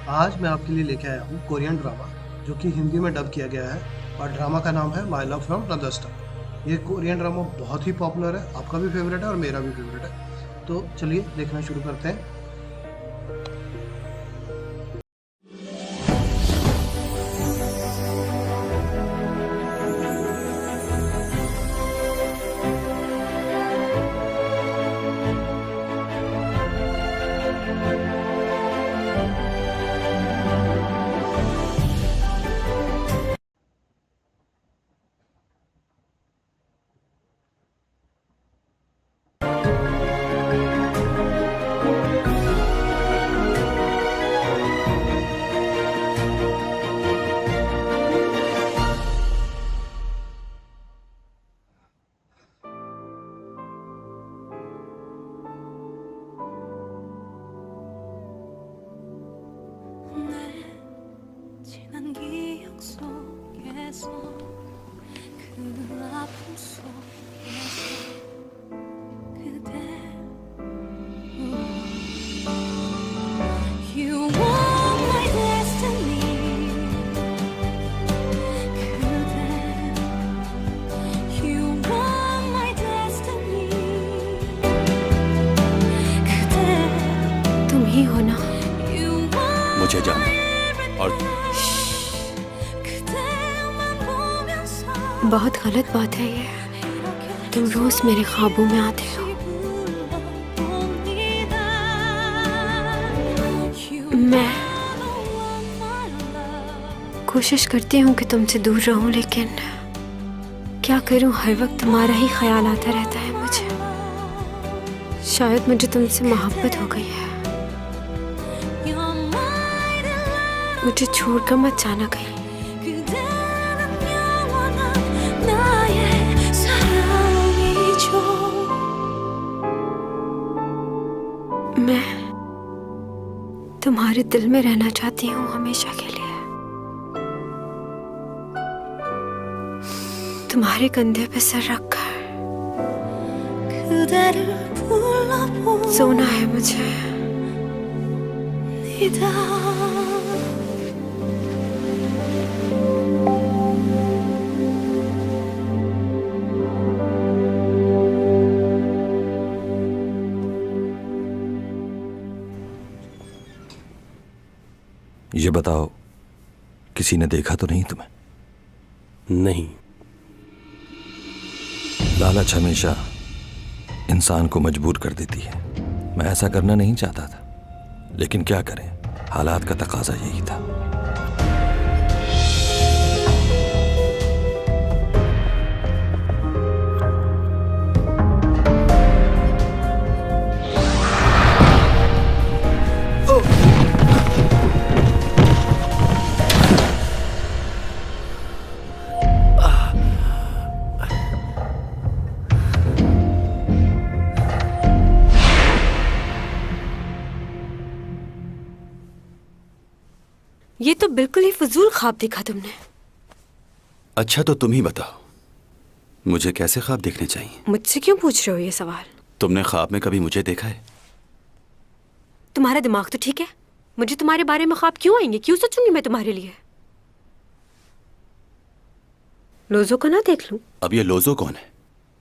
आज मैं आपके लिए लेके आया हूँ कोरियन ड्रामा जो कि हिंदी में डब किया गया है और ड्रामा का नाम है my love from another star. ये कोरियन ड्रामा बहुत ही पॉपुलर है, आपका भी फेवरेट है और मेरा भी फेवरेट है। तो चलिए देखना शुरू करते हैं। 지난 기억 속에서 그 아픔 속에서 그대 You are my destiny 그대 You are my destiny 그대 तुम ही हो ना मुझे जाना और बहुत गलत बात है ये। तुम रोज मेरे ख्वाबों में आते हो। मैं कोशिश करती हूँ कि तुमसे दूर रहूं, लेकिन क्या करूं, हर वक्त तुम्हारा ही ख्याल आता रहता है मुझे। शायद मुझे तुमसे मोहब्बत हो गई है। मुझे छोड़कर मत जाना कहीं। मैं तुम्हारे दिल में रहना चाहती हूँ हमेशा के लिए। तुम्हारे कंधे पे सर रखकर सोना है मुझे। ये बताओ, किसी ने देखा तो नहीं तुम्हें? नहीं। लालच हमेशा इंसान को मजबूर कर देती है। मैं ऐसा करना नहीं चाहता था, लेकिन क्या करें, हालात का तकाजा यही था। ये तो बिल्कुल ही फजूल ख्वाब देखा तुमने। अच्छा तो तुम ही बताओ, मुझे कैसे ख्वाब देखने चाहिए? मुझसे क्यों पूछ रहे हो ये सवाल? तुमने ख्वाब में कभी मुझे देखा है? तुम्हारा दिमाग तो ठीक है। मुझे तुम्हारे बारे में ख्वाब क्यों आएंगे? क्यों सोचूंगी मैं तुम्हारे लिए? लोजो को ना देख लूं? अब ये लोजो कौन है?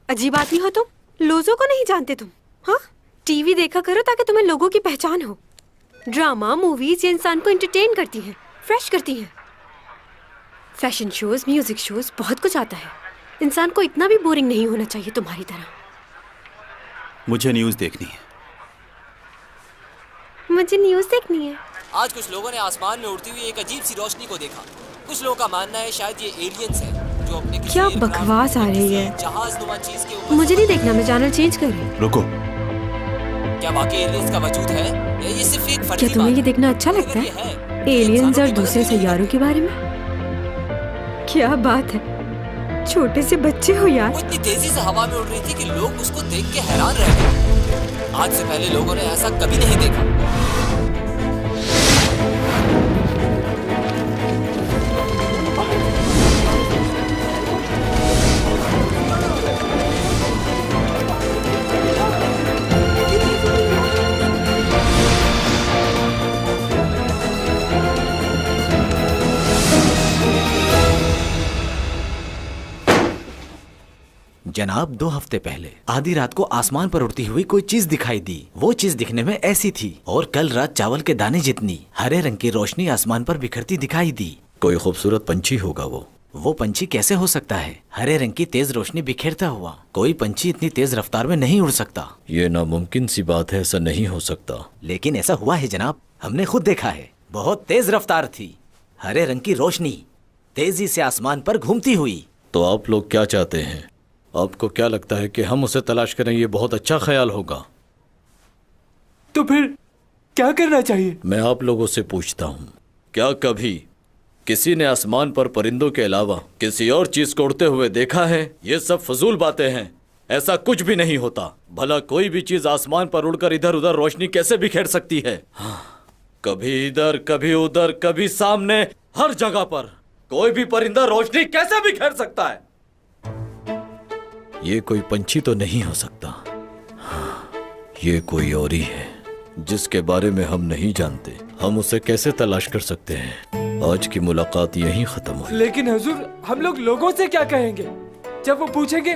अजीब आदमी हो तुम, लोजो को नहीं जानते तुम? हाँ, टीवी देखा करो ताकि तुम्हें लोगों की पहचान हो। ड्रामा मूवीज ये इंसान को एंटरटेन करती हैं, फ्रेश करती हैं। फैशन शोज, म्यूजिक शोज, बहुत कुछ आता है। इंसान को इतना भी बोरिंग नहीं होना चाहिए तुम्हारी तरह। मुझे न्यूज़ देखनी है। मुझे न्यूज़ देखनी है। आज कुछ लोगों ने आसमान में उड़ती हुई एक अजीब सी रोशनी को देखा। कुछ लोगों का मानना है शायद ये एलियंस है जो अपने क्या बकवास आ रही है। जहाज़नुमा चीज के ऊपर। मुझे नहीं देखना, मैं चैनल चेंज कर रही हूँ। रुको, क्या वाकई एलियंस का वजूद है या ये सिर्फ एक फर्जी क्या तुम्हें बात ये देखना अच्छा है? लगता अगर ये है एलियंस और दूसरे सैयारों के बारे में? क्या बात है, छोटे से बच्चे हो यार। वो इतनी तेजी से हवा में उड़ रही थी कि लोग उसको देख के हैरान रह गए। आज से पहले लोगों ने ऐसा कभी नहीं देखा। जनाब 2 हफ्ते पहले आधी रात को आसमान पर उड़ती हुई कोई चीज दिखाई दी। वो चीज दिखने में ऐसी थी और कल रात चावल के दाने जितनी हरे रंग की रोशनी आसमान पर बिखरती दिखाई दी। कोई खूबसूरत पंछी होगा वो पंछी कैसे हो सकता है हरे रंग की तेज रोशनी बिखेरता हुआ? कोई पंछी इतनी तेज रफ्तार में नहीं उड़ सकता। ये नामुमकिन सी बात है, ऐसा नहीं हो सकता। लेकिन ऐसा हुआ है जनाब, हमने खुद देखा है। बहुत तेज रफ्तार थी, हरे रंग की रोशनी तेजी से आसमान पर घूमती हुई। तो आप लोग क्या चाहते हैं? आपको क्या लगता है कि हम उसे तलाश करें? ये बहुत अच्छा ख्याल होगा। तो फिर क्या करना चाहिए? मैं आप लोगों से पूछता हूँ, क्या कभी किसी ने आसमान पर परिंदों के अलावा किसी और चीज को उड़ते हुए देखा है? ये सब फजूल बातें हैं, ऐसा कुछ भी नहीं होता। भला कोई भी चीज आसमान पर उड़कर इधर उधर रोशनी कैसे बिखेर सकती है? कभी इधर, कभी उधर, कभी सामने, हर जगह पर कोई भी परिंदा रोशनी कैसे बिखेर सकता है? ये कोई पंछी तो नहीं हो सकता। ये कोई और ही है जिसके बारे में हम नहीं जानते। हम उसे कैसे तलाश कर सकते हैं? आज की मुलाकात यहीं खत्म हुई। लेकिन हुजूर, हम लोग लोगों से क्या कहेंगे? जब वो पूछेंगे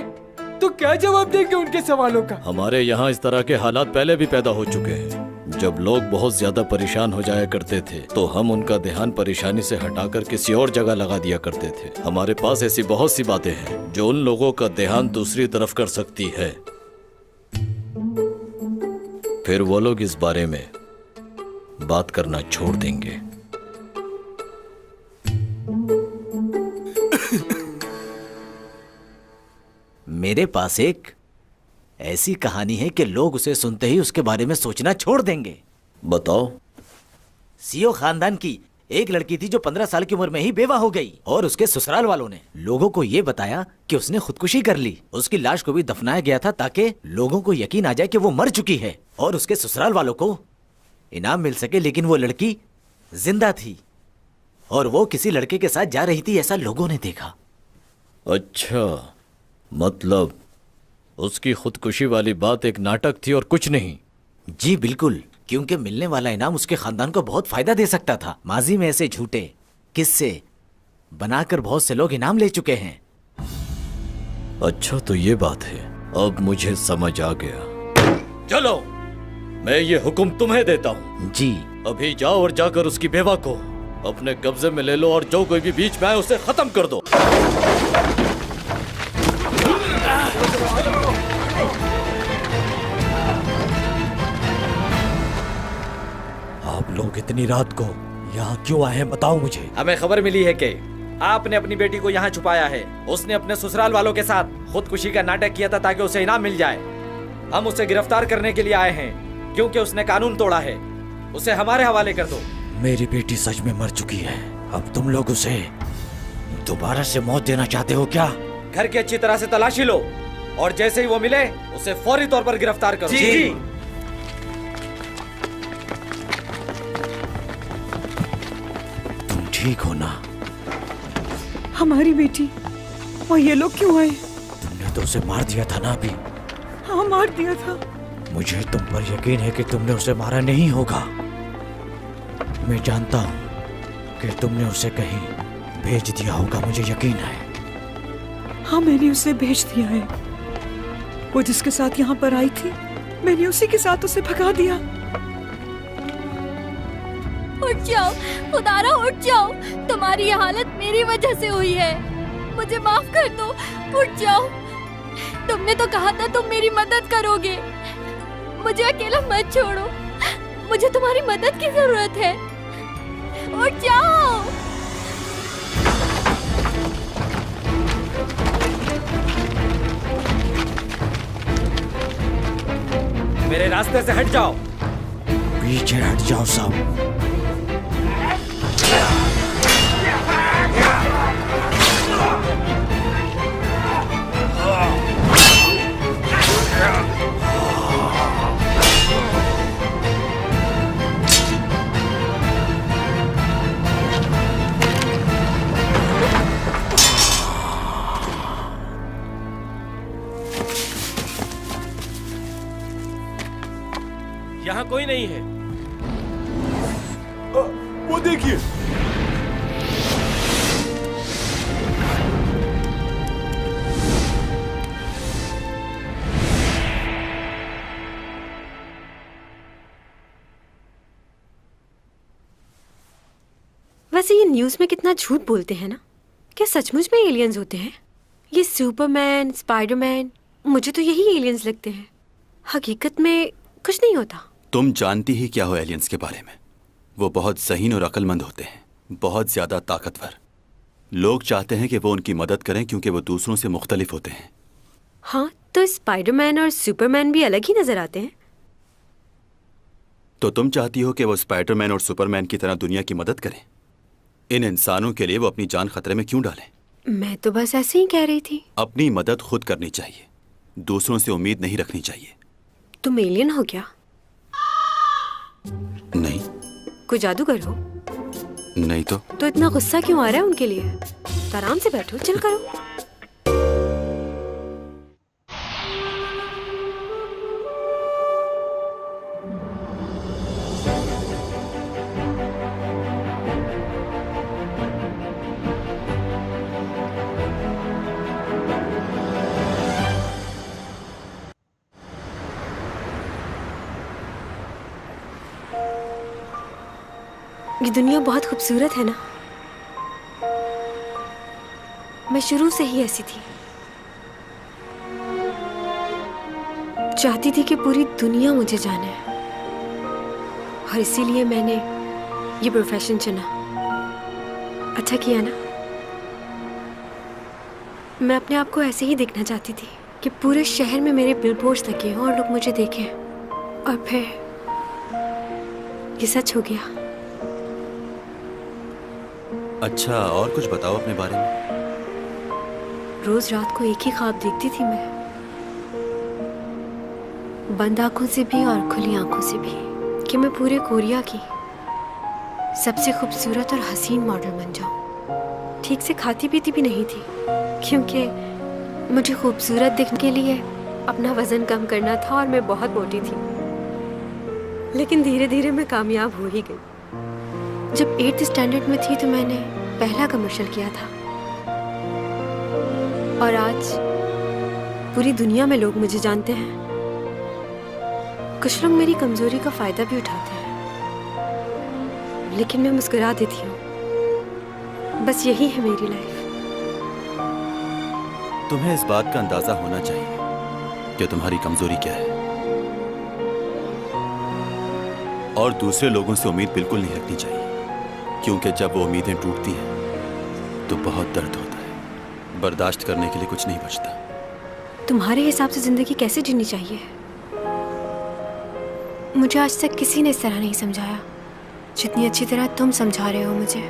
तो क्या जवाब देंगे उनके सवालों का? हमारे यहाँ इस तरह के हालात पहले भी पैदा हो चुके हैं। जब लोग बहुत ज्यादा परेशान हो जाया करते थे तो हम उनका ध्यान परेशानी से हटाकर किसी और जगह लगा दिया करते थे। हमारे पास ऐसी बहुत सी बातें हैं जो उन लोगों का ध्यान दूसरी तरफ कर सकती है। फिर वो लोग इस बारे में बात करना छोड़ देंगे। मेरे पास एक ऐसी कहानी है कि लोग उसे सुनते ही उसके बारे में सोचना छोड़ देंगे। बताओ। सीओ खानदान की एक लड़की थी जो 15 साल की उम्र में ही बेवा हो गई और उसके ससुराल वालों ने लोगों को ये बताया कि उसने खुदकुशी कर ली। उसकी लाश को भी दफनाया गया था ताकि लोगों को यकीन आ जाए कि वो मर चुकी है और उसके ससुराल वालों को इनाम मिल सके। लेकिन वो लड़की जिंदा थी और वो किसी लड़के के साथ जा रही थी, ऐसा लोगों ने देखा। अच्छा, मतलब उसकी खुदकुशी वाली बात एक नाटक थी और कुछ नहीं? जी बिल्कुल, क्योंकि मिलने वाला इनाम उसके खानदान को बहुत फायदा दे सकता था। माजी में ऐसे झूठे किस्से बनाकर बहुत से लोग इनाम ले चुके हैं। अच्छा, तो ये बात है, अब मुझे समझ आ गया। चलो, मैं ये हुक्म तुम्हें देता हूँ। जी। अभी जाओ और जाकर उसकी बेवा को अपने कब्जे में ले लो और जो कोई भी बीच में आए उसे खत्म कर दो। आप लोग इतनी रात को यहाँ क्यों आए हैं, बताओ मुझे। हमें खबर मिली है कि आपने अपनी बेटी को यहाँ छुपाया है। उसने अपने ससुराल वालों के साथ खुदकुशी का नाटक किया था ताकि उसे इनाम मिल जाए। हम उसे गिरफ्तार करने के लिए आए हैं क्योंकि उसने कानून तोड़ा है। उसे हमारे हवाले कर दो। मेरी बेटी सच में मर चुकी है, अब तुम लोग उसे दोबारा से मौत देना चाहते हो क्या? घर की अच्छी तरह से तलाशी लो और जैसे ही वो मिले उसे फौरी तौर पर गिरफ्तार करो। जी। तुम ठीक हो ना? हमारी बेटी और ये लोग क्यों आए? तुमने तो उसे मार दिया था ना अभी? हाँ, मार दिया था। मुझे तुम पर यकीन है कि तुमने उसे मारा नहीं होगा। मैं जानता हूँ कि तुमने उसे कहीं भेज दिया होगा, मुझे यकीन है। हाँ, मैंने उसे भेज दिया है। वो जिसके साथ यहाँ पर आई थी, मैंने उसी के साथ उसे भगा दिया। उठ जाओ खुदारा, उठ जाओ। तुम्हारी ये हालत मेरी वजह से हुई है, मुझे माफ कर दो। उठ जाओ। तुमने तो कहा था तुम मेरी मदद करोगे। मुझे अकेला मत छोड़ो, मुझे तुम्हारी मदद की जरूरत है। उठ जाओ। मेरे रास्ते से हट जाओ। पीछे हट जाओ सब। यहाँ कोई नहीं है। वो देखिए। वैसे ये न्यूज़ में कितना झूठ बोलते हैं ना। क्या सचमुच में एलियंस होते हैं? ये सुपरमैन, स्पाइडरमैन, मुझे तो यही एलियंस लगते हैं। हकीकत में कुछ नहीं होता। तुम जानती ही क्या हो एलियंस के बारे में। वो बहुत ज़हीन और अक्लमंद होते हैं, बहुत ज़्यादा ताकतवर। लोग चाहते हैं कि वो उनकी मदद करें क्योंकि वो दूसरों से मुख्तलिफ होते हैं। हाँ, तो स्पाइडरमैन और सुपरमैन भी अलग ही नजर आते हैं। तो तुम चाहती हो कि वो स्पाइडरमैन और सुपरमैन की तरह दुनिया की मदद करें? इन इंसानों के लिए वो अपनी जान खतरे में क्यों डालें? मैं तो बस ऐसे ही कह रही थी। अपनी मदद खुद करनी चाहिए, दूसरों से उम्मीद नहीं रखनी चाहिए। तुम एलियन हो क्या? नहीं। कोई जादूगर हो? नहीं तो इतना गुस्सा क्यों आ रहा है उनके लिए? तो आराम से बैठो, चिल करो। ये दुनिया बहुत खूबसूरत है ना। मैं शुरू से ही ऐसी थी, चाहती थी कि पूरी दुनिया मुझे जाने, और इसीलिए मैंने ये प्रोफेशन चुना। अच्छा किया ना। मैं अपने आप को ऐसे ही देखना चाहती थी कि पूरे शहर में मेरे बिलबोर्ड्स लगे हों और लोग मुझे देखें, और फिर ये सच हो गया। अच्छा, और कुछ बताओ अपने बारे में। रोज रात को एक ही ख्वाब देखती थी मैं, बंद आंखों से भी और खुली आंखों से भी, कि मैं पूरे कोरिया की सबसे खूबसूरत और हसीन मॉडल बन जाऊं। ठीक से खाती पीती भी नहीं थी, क्योंकि मुझे खूबसूरत दिखने के लिए अपना वजन कम करना था और मैं बहुत मोटी थी। लेकिन धीरे धीरे मैं कामयाब हो ही गई। जब 8th स्टैंडर्ड में थी तो मैंने पहला कमर्शियल किया था, और आज पूरी दुनिया में लोग मुझे जानते हैं। कुछ लोग मेरी कमजोरी का फायदा भी उठाते हैं, लेकिन मैं मुस्कुरा देती हूँ। बस यही है मेरी लाइफ। तुम्हें इस बात का अंदाजा होना चाहिए कि तुम्हारी कमजोरी क्या है, और दूसरे लोगों से उम्मीद बिल्कुल नहीं रखनी चाहिए, क्योंकि जब वो उम्मीदें टूटती हैं तो बहुत दर्द होता है। बर्दाश्त करने के लिए कुछ नहीं बचता। तुम्हारे हिसाब से जिंदगी कैसे जीनी चाहिए? मुझे आज तक किसी ने इस तरह नहीं समझाया जितनी अच्छी तरह तुम समझा रहे हो मुझे।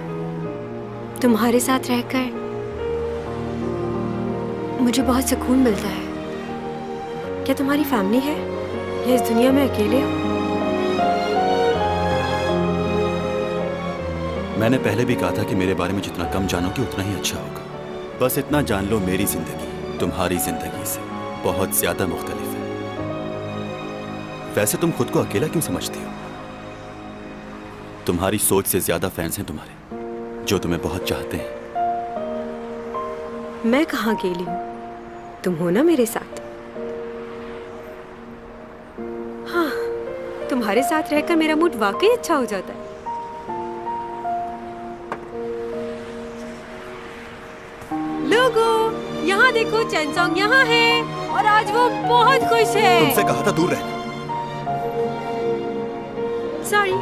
तुम्हारे साथ रहकर मुझे बहुत सुकून मिलता है। क्या तुम्हारी फैमिली है या इस दुनिया में अकेले हो? मैंने पहले भी कहा था कि मेरे बारे में जितना कम जानोगे उतना ही अच्छा होगा। बस इतना जान लो, मेरी जिंदगी तुम्हारी जिंदगी से बहुत ज्यादा मुख्तलिफ है। वैसे तुम खुद को अकेला क्यों समझती हो? तुम्हारी सोच से ज्यादा फैंस हैं तुम्हारे, जो तुम्हें बहुत चाहते हैं। मैं कहाँ अकेली हूँ? तुम हो ना मेरे साथ। हाँ, तुम्हारे साथ रहकर मेरा मूड वाकई अच्छा हो जाता है। लोगों, यहाँ देखो, चैनसोंग यहाँ है और आज वो बहुत खुश है। तुमसे कहा था दूर रहना। सॉरी।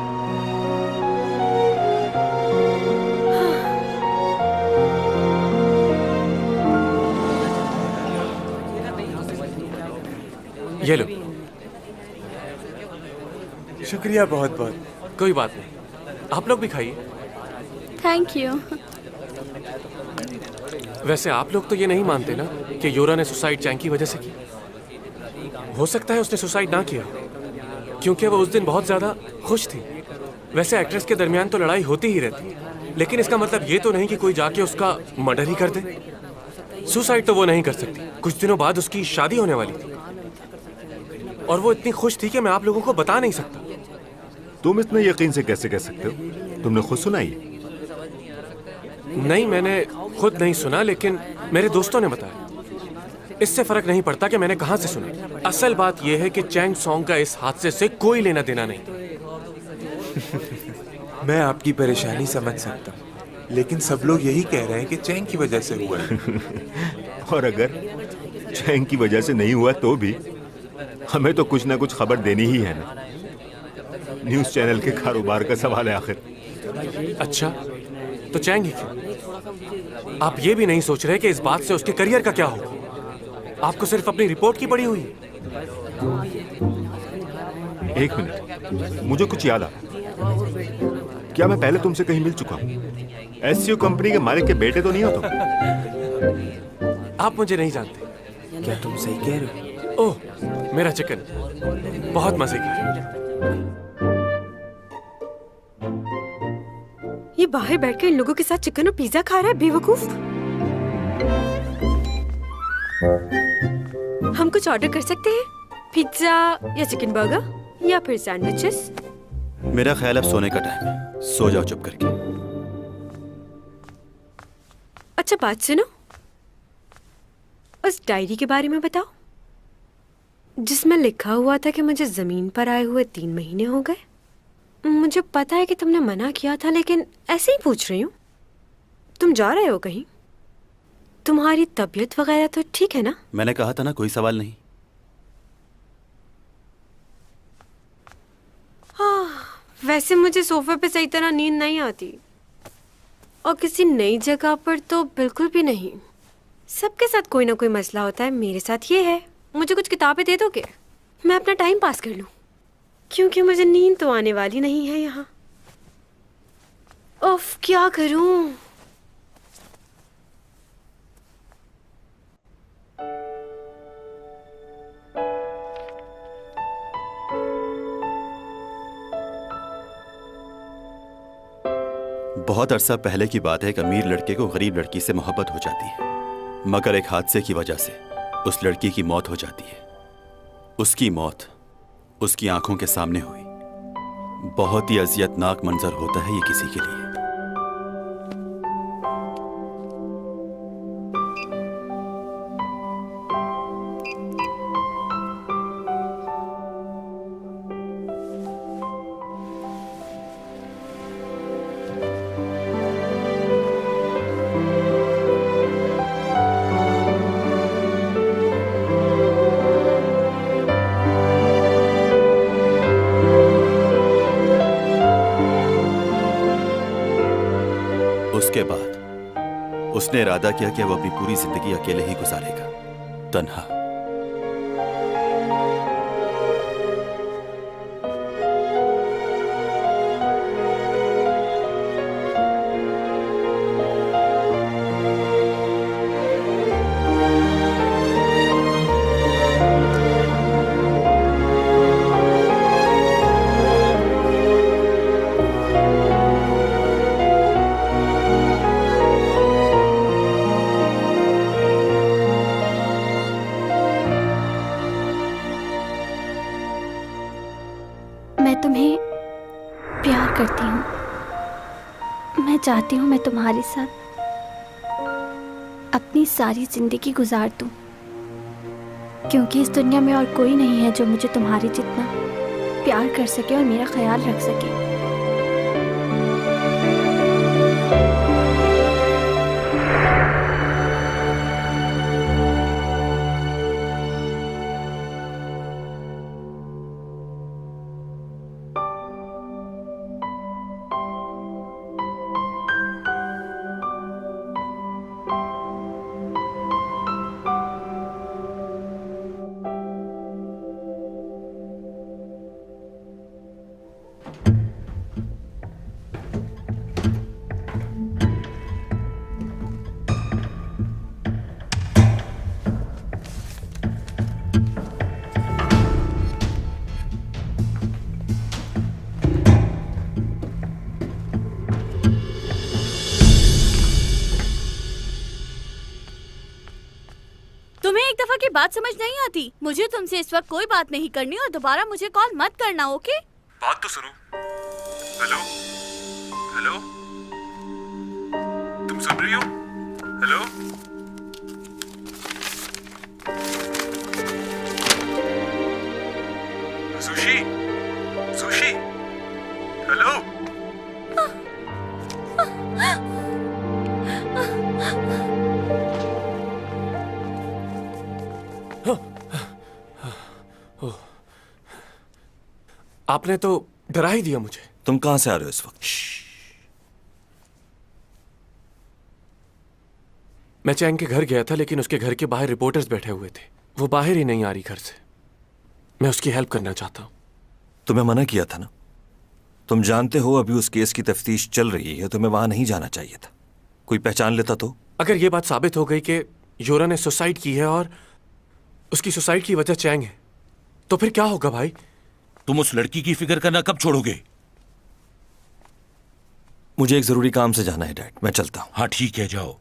ये लो। शुक्रिया बहुत बहुत। कोई बात नहीं, आप लोग भी खाइए। Thank you. वैसे आप लोग तो ये नहीं मानते ना कि योरा ने सुसाइड चैंग की वजह से की। हो सकता है उसने सुसाइड ना किया क्योंकि वो उस दिन बहुत ज्यादा खुश थी। वैसे एक्ट्रेस के दरमियान तो लड़ाई होती ही रहती है, लेकिन इसका मतलब ये तो नहीं कि कोई जाके उसका मर्डर ही कर दे। सुसाइड तो वो नहीं कर सकती। कुछ दिनों बाद उसकी शादी होने वाली थी और वो इतनी खुश थी कि मैं आप लोगों को बता नहीं सकता। तुम इतने यकीन से कैसे कह सकते हो? तुमने खुद सुना ही? नहीं, मैंने खुद नहीं सुना, लेकिन मेरे दोस्तों ने बताया। इससे फर्क नहीं पड़ता कि मैंने कहां से सुना। असल बात यह है कि चैंग सॉन्ग का इस हादसे से कोई लेना देना नहीं। मैं आपकी परेशानी समझ सकता हूँ, लेकिन सब लोग यही कह रहे हैं कि चैंग की वजह से हुआ है। और अगर चैंग की वजह से नहीं हुआ तो भी हमें तो कुछ ना कुछ खबर देनी ही है ना। न्यूज़ चैनल के कारोबार का सवाल है आखिर। अच्छा, तो चैंग ही क्यों? आप ये भी नहीं सोच रहे कि इस बात से उसके करियर का क्या होगा? आपको सिर्फ अपनी रिपोर्ट की पड़ी हुई है। एक मिनट, मुझे कुछ याद आ। क्या मैं पहले तुमसे कहीं मिल चुका हूँ? एससीओ कंपनी के मालिक के बेटे तो नहीं हो तुम? आप मुझे नहीं जानते। क्या तुम सही कह रहे हो? ओह, मेरा चिकन बहुत मजे का है। ये बाहर बैठकर इन लोगों के साथ चिकन और पिज्जा खा रहा है, बेवकूफ। हम कुछ ऑर्डर कर सकते हैं? पिज्जा या चिकन बर्गर या फिर सैंडविचेस? मेरा ख्याल अब सोने का टाइम है, सो जाओ चुप करके। अच्छा बात सुनो, उस डायरी के बारे में बताओ जिसमें लिखा हुआ था कि मुझे जमीन पर आए हुए 3 महीने हो गए। मुझे पता है कि तुमने मना किया था, लेकिन ऐसे ही पूछ रही हूँ। तुम जा रहे हो कहीं? तुम्हारी तबीयत वगैरह तो ठीक है ना? मैंने कहा था ना, कोई सवाल नहीं। हाँ, वैसे मुझे सोफे पे सही तरह नींद नहीं आती, और किसी नई जगह पर तो बिल्कुल भी नहीं। सबके साथ कोई ना कोई मसला होता है, मेरे साथ ये है। मुझे कुछ किताबें दे दोगे? मैं अपना टाइम पास कर लूं, क्योंकि मुझे नींद तो आने वाली नहीं है यहाँ। उफ, क्या करूं? बहुत अरसा पहले की बात है, एक अमीर लड़के को गरीब लड़की से मोहब्बत हो जाती है, मगर एक हादसे की वजह से उस लड़की की मौत हो जाती है। उसकी मौत उसकी आंखों के सामने हुई। बहुत ही अजियतनाक मंजर होता है ये किसी के लिए। उसके बाद उसने इरादा किया कि वो अपनी पूरी जिंदगी अकेले ही गुजारेगा, तन्हा। चाहती हूँ मैं तुम्हारे साथ अपनी सारी जिंदगी गुजार दूं, क्योंकि इस दुनिया में और कोई नहीं है जो मुझे तुम्हारे जितना प्यार कर सके और मेरा ख्याल रख सके। की बात समझ नहीं आती। मुझे तुमसे इस वक्त कोई बात नहीं करनी और दोबारा मुझे कॉल मत करना, ओके? बात तो सुनो। हेलो हेलो, तुम सुन रही हो? Hello sushi, sushi, hello. आपने तो डरा ही दिया मुझे। तुम कहां से आ रहे हो इस वक्त? मैं चैंग के घर गया था, लेकिन उसके घर के बाहर रिपोर्टर्स बैठे हुए थे। वो बाहर ही नहीं आ रही घर से। मैं उसकी हेल्प करना चाहता हूँ। तुम्हें मना किया था ना? तुम जानते हो अभी उस केस की तफ्तीश चल रही है, तुम्हें वहां नहीं जाना चाहिए था। कोई पहचान लेता तो? अगर ये बात साबित हो गई कि योरा ने सुसाइड की है और उसकी सुसाइड की वजह चैंग है, तो फिर क्या होगा भाई? तुम उस लड़की की फिक्र करना कब छोड़ोगे? मुझे एक जरूरी काम से जाना है डैड, मैं चलता हूँ। हाँ ठीक है, जाओ।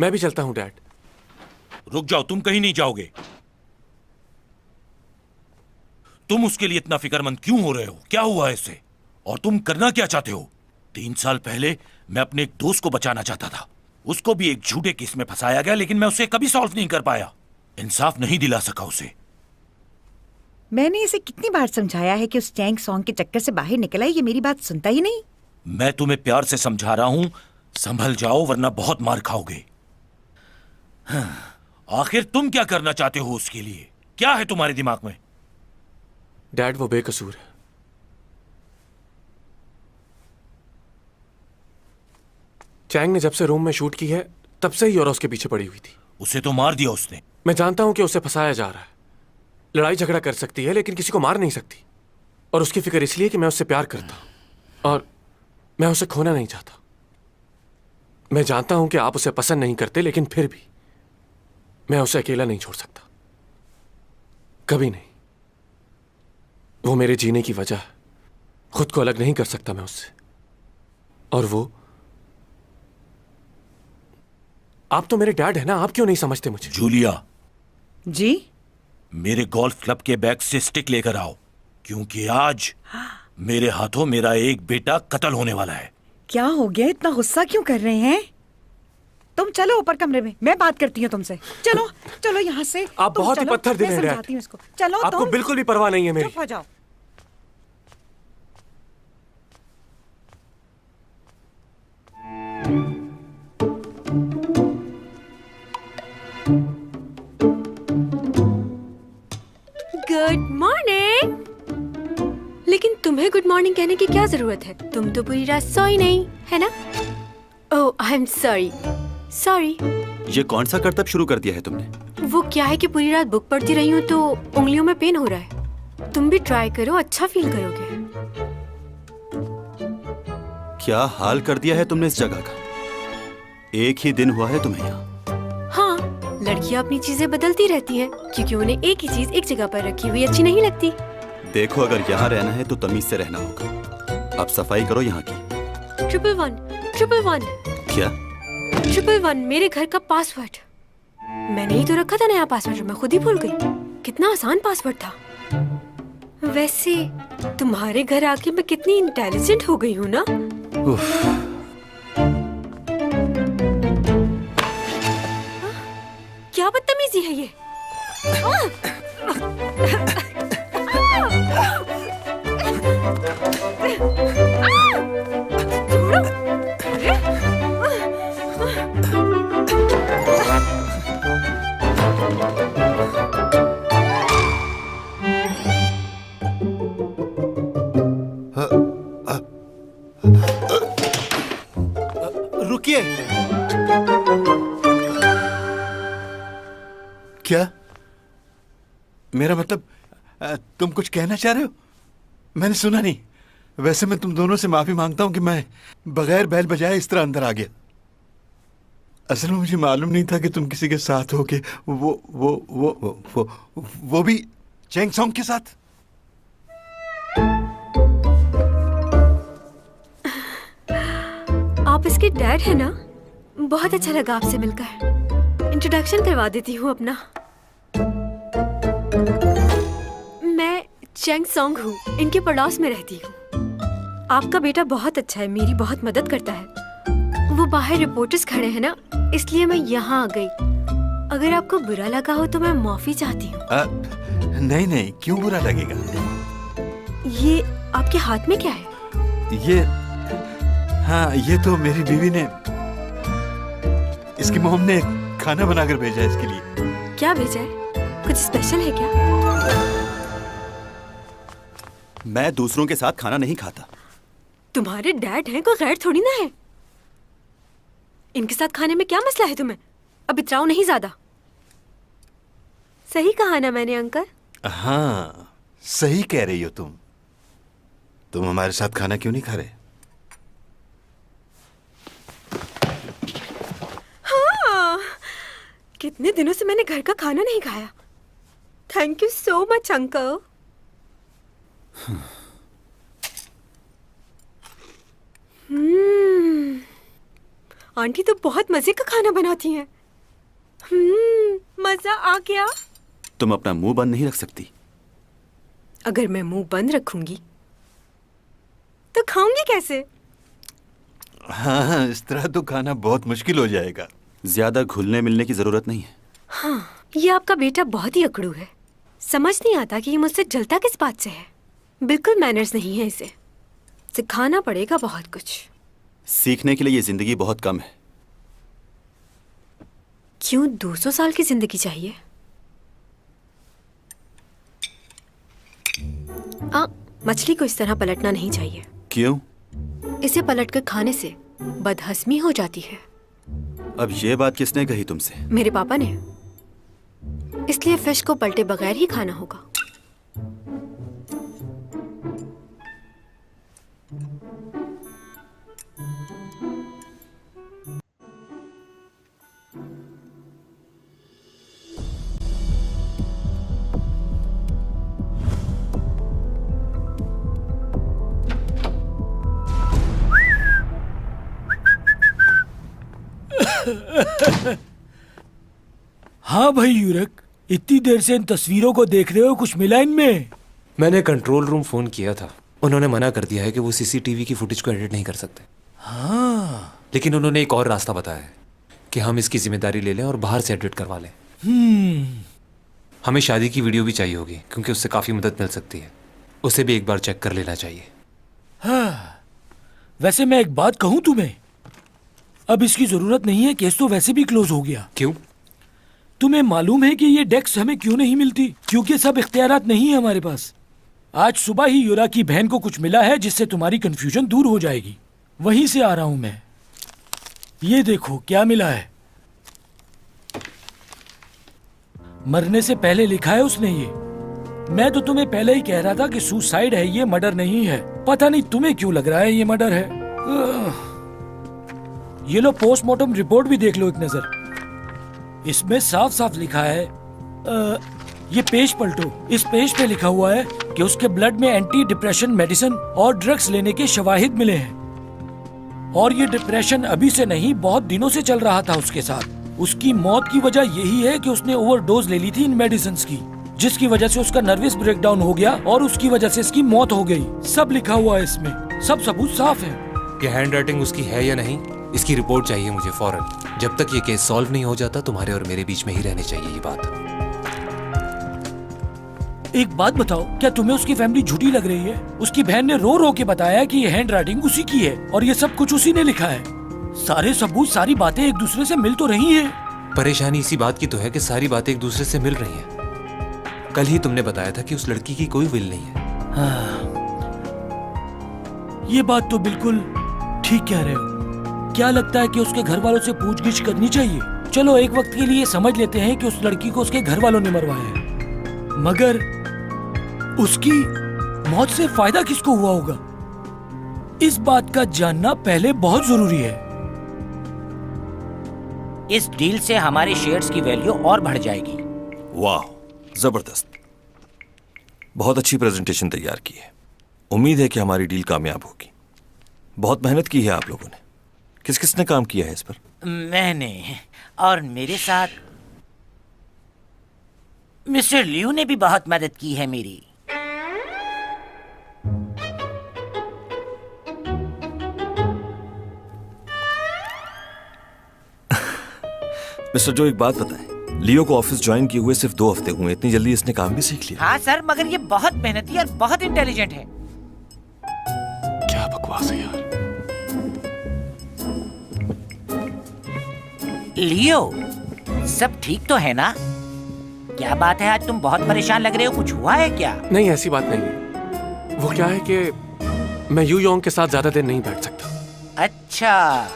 मैं भी चलता हूँ डैड। रुक जाओ, तुम कहीं नहीं जाओगे। तुम उसके लिए इतना फिक्रमंद क्यों हो रहे हो? क्या हुआ है इससे? और तुम करना क्या चाहते हो? 3 साल पहले मैं अपने एक दोस्त को बचाना चाहता था। उसको भी एक झूठे केस में फंसाया गया, लेकिन मैं उसे कभी सॉल्व नहीं कर पाया। इंसाफ नहीं दिला सका उसे। मैंने इसे कितनी बार समझाया है कि उस चैंग सॉन्ग के चक्कर से बाहर निकल आए, ये मेरी बात सुनता ही नहीं। मैं तुम्हें प्यार से समझा रहा हूं, संभल जाओ वरना बहुत मार खाओगे। आखिर तुम क्या करना चाहते हो उसके लिए? क्या है तुम्हारे दिमाग में? डैड वो बेकसूर है। चैंग ने जब से रूम में शूट की है तब से ही योरा उसके पीछे पड़ी हुई थी। उसे तो मार दिया उसने। मैं जानता हूं कि उसे फंसाया जा रहा है। लड़ाई झगड़ा कर सकती है लेकिन किसी को मार नहीं सकती। और उसकी फिक्र इसलिए कि मैं उससे प्यार करता हूं और मैं उसे खोना नहीं चाहता। मैं जानता हूं कि आप उसे पसंद नहीं करते, लेकिन फिर भी मैं उसे अकेला नहीं छोड़ सकता, कभी नहीं। वो मेरे जीने की वजह है। खुद को अलग नहीं कर सकता मैं उससे। और वो आप तो मेरे डैड है ना, आप क्यों नहीं समझते मुझे? जूलिया जी, मेरे गोल्फ क्लब के बैग से स्टिक लेकर आओ, क्योंकि आज मेरे हाथों मेरा एक बेटा कत्ल होने वाला है। क्या हो गया? इतना गुस्सा क्यों कर रहे हैं? तुम चलो ऊपर कमरे में, मैं बात करती हूँ तुमसे। चलो चलो यहाँ से। आप बहुत ही पत्थर दिल हैं डैड। समझाती हूँ इसको। चलो आपको बिल्कुल भी परवाह नहीं है मेरी। चुप हो जाओ। Good morning. लेकिन तुम्हें गुड मॉर्निंग कहने की क्या जरूरत है? तुम तो पूरी रात सोई नहीं, है ना? ओह, आई एम सॉरी। सॉरी। ये कौन सा करतब शुरू कर दिया है तुमने? वो क्या है कि पूरी रात बुक पढ़ती रही हूँ तो उंगलियों में पेन हो रहा है। तुम भी ट्राई करो, अच्छा फील करोगे। क्या हाल कर दिया है तुमने इस जगह का? एक ही दिन हुआ है तुम्हें यहाँ। हाँ, लड़कियाँ अपनी चीजें बदलती रहती हैं, क्योंकि उन्हें एक ही चीज एक जगह पर रखी हुई अच्छी नहीं लगती। देखो, अगर यहाँ रहना है तो तमीज से रहना होगा। अब सफाई करो यहाँ की। 111 क्या? 111 मेरे घर का पासवर्ड। मैंने ही तो रखा था नया पासवर्ड, मैं खुद ही भूल गई। कितना आसान पासवर्ड था। वैसे तुम्हारे घर आके मैं कितनी इंटेलिजेंट हो गई हूँ ना। क्या बदतमीजी है ये? रुकिए। क्या? मेरा मतलब, तुम कुछ कहना चाह रहे हो? मैंने सुना नहीं। वैसे मैं तुम दोनों से माफी मांगता हूं कि मैं बगैर बैल बजाए इस तरह अंदर आ गया। असल में मुझे मालूम नहीं था कि तुम किसी के साथ हो के वो भी चैंग सॉन्ग के साथ। आप इसके डैड है ना? बहुत अच्छा लगा आपसे मिलकर। इंट्रोडक्शन करवा देती हूँ अपना। मैं चैंग सॉन्ग हूँ, इनके पड़ोस में रहती हूँ। आपका बेटा बहुत अच्छा है, मेरी बहुत मदद करता है। वो बाहर रिपोर्टर्स खड़े हैं ना, इसलिए मैं यहाँ आ गई। अगर आपको बुरा लगा हो तो मैं माफी चाहती हूँ। नहीं नहीं, क्यों बुरा लगेगा? ये आपके हाथ में क्या है? ये, हाँ, ये तो मेरी बीवी ने, इसकी मोम ने खाना बनाकर भेजा है इसके लिए। क्या भेजा है? कुछ स्पेशल है क्या? मैं दूसरों के साथ खाना नहीं खाता। तुम्हारे डैड हैं, कोई गैर थोड़ी ना है। इनके साथ खाने में क्या मसला है तुम्हें? अब इतराओ नहीं ज्यादा। सही कहा ना मैंने अंकल? हाँ, सही कह रही हो तुम हमारे साथ खाना क्यों नहीं खा रहे? हाँ, कितने दिनों से मैंने घर का खाना नहीं खाया। Thank you so much uncle. Aunty तो बहुत मजे का खाना बनाती हैं। मजा आ गया। तुम अपना मुंह बंद नहीं रख सकती? अगर मैं मुंह बंद रखूंगी तो खाऊंगी कैसे? हाँ, इस तरह तो खाना बहुत मुश्किल हो जाएगा। ज्यादा घुलने मिलने की जरूरत नहीं है। हाँ, ये आपका बेटा बहुत ही अकड़ू है। समझ नहीं आता कि ये मुझसे जलता किस बात से है। बिल्कुल मैनर्स नहीं है इसे। सिखाना पड़ेगा बहुत कुछ। सीखने के लिए ये जिंदगी बहुत कम है। क्यों 200 साल की जिंदगी चाहिए? मछली को इस तरह पलटना नहीं चाहिए। क्यों? इसे पलटकर खाने से बदहजमी हो जाती है। अब ये बात किसने कही तुमसे? मेरे पापा ने। इसलिए फिश को पलटे बगैर ही खाना होगा। हाँ भाई यूरक, इतनी देर से इन तस्वीरों को देख रहे हो, कुछ मिला इनमें? मैंने कंट्रोल रूम फोन किया था। उन्होंने मना कर दिया है कि वो सीसीटीवी की फुटेज को एडिट नहीं कर सकते। हाँ, लेकिन उन्होंने एक और रास्ता बताया है कि हम इसकी जिम्मेदारी ले लें और बाहर से एडिट करवा लें। हमें शादी की वीडियो भी चाहिए होगी क्योंकि उससे काफी मदद मिल सकती है। उसे भी एक बार चेक कर लेना चाहिए। हाँ, वैसे मैं एक बात कहूँ तुम्हें, अब इसकी जरूरत नहीं है। केस तो वैसे भी क्लोज हो गया। क्यों? तुम्हें मालूम है कि ये डेस्क हमें क्यों नहीं मिलती? क्योंकि सब इख्तियारात नहीं है हमारे पास। आज सुबह ही यूरा की बहन को कुछ मिला है जिससे तुम्हारी कंफ्यूजन दूर हो जाएगी। वहीं से आ रहा हूं मैं। ये देखो क्या मिला है। मरने से पहले लिखा है उसने ये। मैं तो तुम्हें पहले ही कह रहा था कि सुसाइड है, ये मर्डर नहीं है। पता नहीं तुम्हें क्यों लग रहा है ये मर्डर है। ये लो, पोस्टमार्टम रिपोर्ट भी देख लो एक नजर। इसमें साफ साफ लिखा है, ये पेज पलटो। इस पेज पे लिखा हुआ है कि उसके ब्लड में एंटी डिप्रेशन मेडिसिन और ड्रग्स लेने के शवाहिद मिले हैं। और ये डिप्रेशन अभी से नहीं, बहुत दिनों से चल रहा था उसके साथ। उसकी मौत की वजह यही है कि उसने ओवरडोज ले ली थी इन मेडिसिन की, जिसकी वजह से उसका नर्वस ब्रेकडाउन हो गया और उसकी वजह से इसकी मौत हो गई। सब लिखा हुआ है इसमें, सब सबूत साफ है। ये हैंड राइटिंग उसकी है या नहीं, इसकी रिपोर्ट चाहिए मुझे फौरन। जब तक ये केस सॉल्व नहीं हो जाता तुम्हारे और मेरे बीच में ही रहनी चाहिए ये बात। एक बात बताओ, क्या तुम्हें उसकी फैमिली झूठी लग रही है? उसकी बहन ने रो रो के बताया कि ये हैंड राइटिंग उसी की है और ये सब कुछ उसी ने लिखा है। सारे सबूत, सारी बातें एक दूसरे से मिल तो रही है। परेशानी इसी बात की तो है कि सारी बातें एक दूसरे से मिल रही हैं। कल ही तुमने बताया था कि उस लड़की की कोई विल नहीं है। हाँ, ये बात तो बिल्कुल ठीक कह रहे हो। क्या लगता है कि उसके घर वालों से पूछगिछ करनी चाहिए? चलो एक वक्त के लिए समझ लेते हैं कि उस लड़की को उसके घर वालों ने मरवाया है, मगर उसकी मौत से फायदा किसको हुआ होगा? इस बात का जानना पहले बहुत जरूरी है। इस डील से हमारे शेयर्स की वैल्यू और बढ़ जाएगी। वाह, जबरदस्त। बहुत अच्छी प्रेजेंटेशन तैयार की है। उम्मीद है कि हमारी डील कामयाब होगी। बहुत मेहनत की है आप लोगों ने। किस किसने काम किया है इस पर? मैंने, और मेरे साथ मिस्टर लियू ने भी बहुत मदद की है मेरी। मिस्टर जो, एक बात बताएं, लियो को ऑफिस ज्वाइन किए हुए सिर्फ 2 हफ्ते हुए, इतनी जल्दी इसने काम भी सीख लिया? हाँ सर, मगर ये बहुत मेहनती और बहुत इंटेलिजेंट है। क्या बकवास है यार। लियो, सब ठीक तो है ना? क्या बात है, आज तुम बहुत परेशान लग रहे हो, कुछ हुआ है क्या? नहीं, ऐसी बात नहीं है। वो क्या है कि मैं यू योंग के साथ ज्यादा देर नहीं बैठ सकता। अच्छा,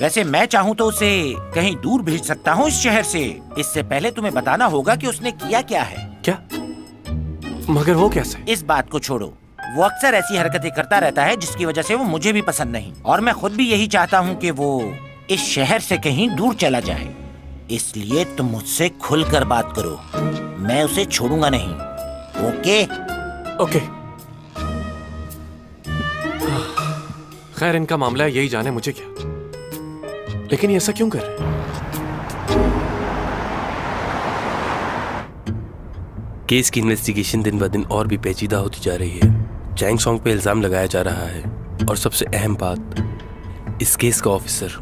वैसे मैं चाहूँ तो उसे कहीं दूर भेज सकता हूँ इस शहर से। इससे पहले तुम्हें बताना होगा कि उसने किया क्या है। क्या? मगर वो कैसे? इस बात को छोड़ो, वो अक्सर ऐसी हरकतें करता रहता है जिसकी वजह से वो मुझे भी पसंद नहीं, और मैं खुद भी यही चाहता हूँ कि वो इस शहर से कहीं दूर चला जाए। इसलिए तुम मुझसे खुलकर बात करो, मैं उसे छोड़ूंगा नहीं। ओके? ओके। खैर, इनका मामला है, यही जाने मुझे क्या। लेकिन ये ऐसा क्यों कर रहे हैं? केस की इन्वेस्टिगेशन दिन ब दिन और भी पेचीदा होती जा रही है। चैंग सॉन्ग पे इल्जाम लगाया जा रहा है, और सबसे अहम बात, इस केस का ऑफिसर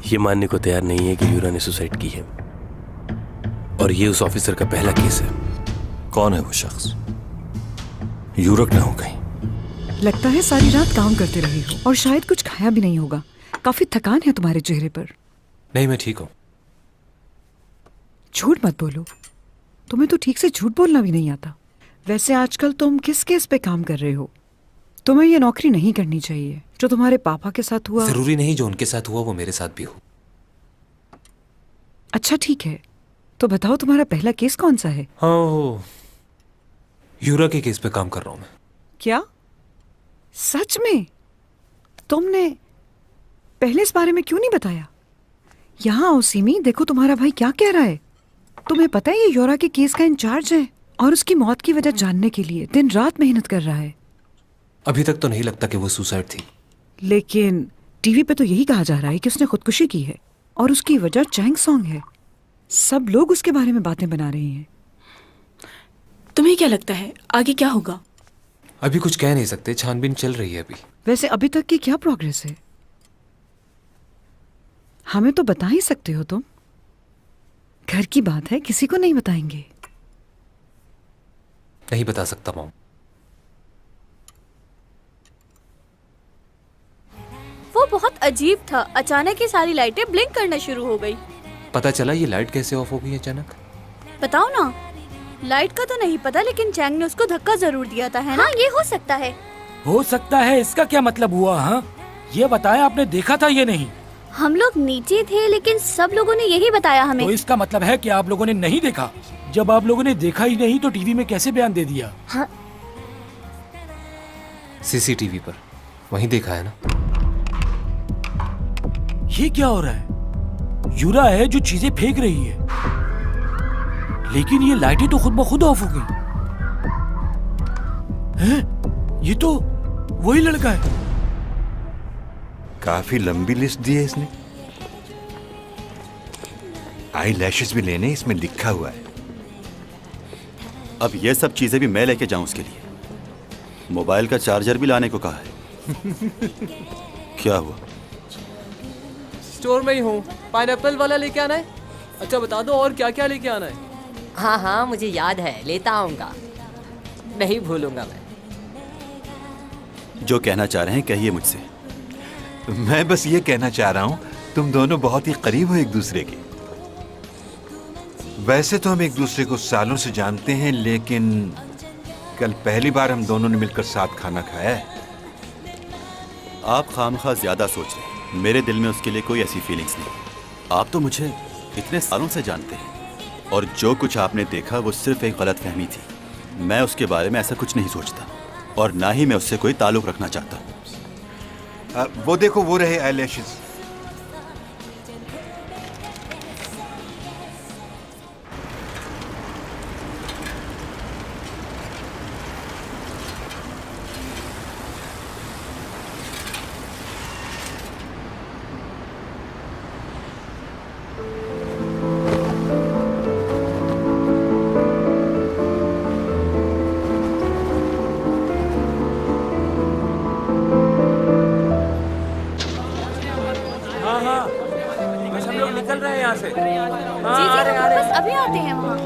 ये मानने को तैयार नहीं है कि यूरा ने सुसाइड की है, और ये उस ऑफिसर का पहला केस है। कौन है वो शख्स? यूरक ना हो कहीं? लगता है सारी रात काम करते रहे हो और शायद कुछ खाया भी नहीं होगा। काफी थकान है तुम्हारे चेहरे पर। नहीं, मैं ठीक हूँ। झूठ मत बोलो, तुम्हें तो ठीक से झूठ बोलना भी नहीं आता। वैसे आजकल तुम किस केस पे काम कर रहे हो? तुम्हें ये नौकरी नहीं करनी चाहिए। जो तुम्हारे पापा के साथ हुआ। जरूरी नहीं जो उनके साथ हुआ वो मेरे साथ भी हो। अच्छा ठीक है, तो बताओ तुम्हारा पहला केस कौन सा है? हाँ, यूरा के केस पे काम कर रहा हूँ मैं। क्या सच में? तुमने पहले इस बारे में क्यों नहीं बताया? यहाँ आओ सीमी, देखो तुम्हारा भाई क्या कह रहा है। तुम्हें पता है ये यूरा के केस का इंचार्ज है, और उसकी मौत की वजह जानने के लिए दिन रात मेहनत कर रहा है। अभी तक तो नहीं लगता कि वो सुसाइड थी, लेकिन टीवी पे तो यही कहा जा रहा है कि उसने खुदकुशी की है, और उसकी वजह चैंग सॉन्ग है। सब लोग उसके बारे में बातें बना रहे हैं। तुम्हें क्या लगता है आगे क्या होगा? अभी कुछ कह नहीं सकते, छानबीन चल रही है अभी। वैसे अभी तक की क्या प्रोग्रेस है? हमें तो बता ही सकते हो तुम। घर की बात है, किसी को नहीं बताएंगे। नहीं बता सकता मॉम। वो बहुत अजीब था, अचानक ही सारी लाइटें ब्लिंक करना शुरू हो गई। पता चला ये लाइट कैसे ऑफ हो गई अचानक? बताओ ना। लाइट का तो नहीं पता, लेकिन चैंग ने उसको धक्का जरूर दिया था, है ना? ये हो सकता है। हो सकता है, इसका क्या मतलब हुआ? हाँ, ये बताया आपने देखा था ये नहीं? हम लोग नीचे थे, लेकिन सब लोगों ने यही बताया हमें। तो इसका मतलब है कि आप लोगों ने नहीं देखा। जब आप लोगों ने देखा ही नहीं तो टीवी में कैसे बयान दे दिया? हाँ। सीसीटीवी पर वहीं देखा है ना। ये क्या हो रहा है? यूरा है जो चीजें फेंक रही है, लेकिन ये लाइटें तो खुद ब खुद ऑफ हो गई। हैं? ये तो वही लड़का है। काफी लंबी लिस्ट दी है इसने। आई लैशेस भी लेने, इसमें लिखा हुआ है। अब ये सब चीजें भी मैं लेके जाऊं उसके लिए? मोबाइल का चार्जर भी लाने को कहा है। क्या हुआ? स्टोर में ही हूँ। पाइनएप्पल वाला लेके आना है? अच्छा बता दो और क्या क्या लेके आना है? हाँ हाँ मुझे याद है, लेता आऊंगा, नहीं भूलूंगा मैं। जो कहना चाह रहे हैं कहिए मुझसे। मैं बस ये कहना चाह रहा हूँ, तुम दोनों बहुत ही करीब हो एक दूसरे के। वैसे तो हम एक दूसरे को सालों से जानते हैं, लेकिन कल पहली बार हम दोनों ने मिलकर साथ खाना खाया है। आप खामखा ज्यादा सोच रहे हैं। मेरे दिल में उसके लिए कोई ऐसी फीलिंग्स नहीं। आप तो मुझे इतने सालों से जानते हैं, और जो कुछ आपने देखा वो सिर्फ एक गलत फहमी थी। मैं उसके बारे में ऐसा कुछ नहीं सोचता, और ना ही मैं उससे कोई ताल्लुक रखना चाहता हूँ। वो देखो, वो रहे आईलैशेस। निकल रहे हैं यहाँ से। जी जी, बस अभी आते हैं वहाँ।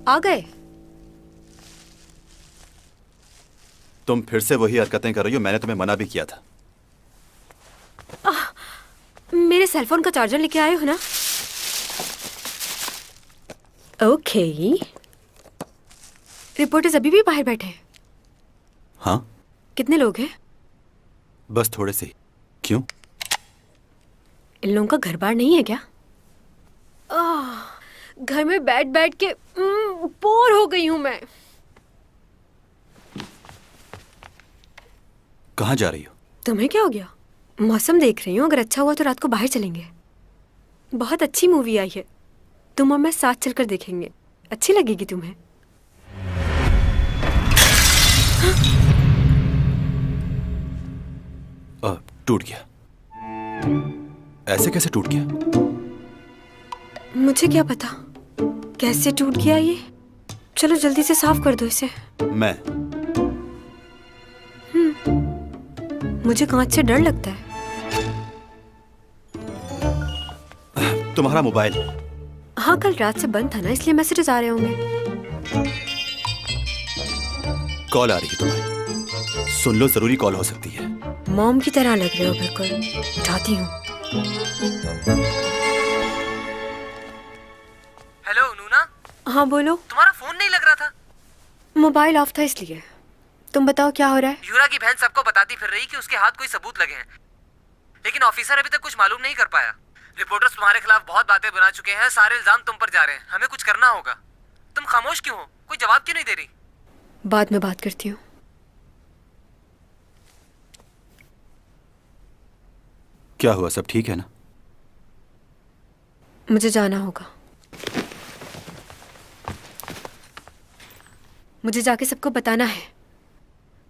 आ गए? तुम फिर से वही हरकतें कर रही हो, मैंने तुम्हें मना भी किया था। सेलफोन का चार्जर लेके आए हो ना? ओके। रिपोर्टर्स अभी भी बाहर बैठे हैं? हाँ, कितने लोग हैं? बस थोड़े से। क्यों? इन लोगों का घर बार नहीं है क्या? घर में बैठ बैठ के बोर हो गई हूं मैं। कहाँ जा रही हो? तुम्हें क्या हो गया? मौसम देख रही हूँ, अगर अच्छा हुआ तो रात को बाहर चलेंगे। बहुत अच्छी मूवी आई है, तुम और मैं साथ चलकर देखेंगे, अच्छी लगेगी तुम्हें। टूट गया। ऐसे कैसे टूट गया? मुझे क्या पता कैसे टूट गया ये। चलो जल्दी से साफ कर दो इसे। मैं? मुझे कांच से डर लगता है। तुम्हारा मोबाइल? हाँ, कल रात से बंद था ना, इसलिए मैसेजेस आ रहे होंगे। कॉल आ रही है तुम्हारी, सुन लो, जरूरी कॉल हो सकती है। मॉम की तरह लग रहे हो बिल्कुल। उठाती हूँ। हेलो नूना। हाँ बोलो। तुम्हारा फोन नहीं लग रहा था। मोबाइल ऑफ था इसलिए। तुम बताओ क्या हो रहा है? यूरा की बहन सबको बताती फिर रही कि उसके हाथ कोई सबूत लगे हैं, लेकिन ऑफिसर अभी तक कुछ मालूम नहीं कर पाया। रिपोर्टर्स तुम्हारे खिलाफ बहुत बातें बना चुके हैं, सारे इल्जाम तुम पर जा रहे हैं। हमें कुछ करना होगा। तुम खामोश क्यों हो? कोई जवाब क्यों नहीं दे रही? बाद में बात करती हूँ। क्या हुआ, सब ठीक है ना? मुझे जाना होगा। मुझे जाके सबको बताना है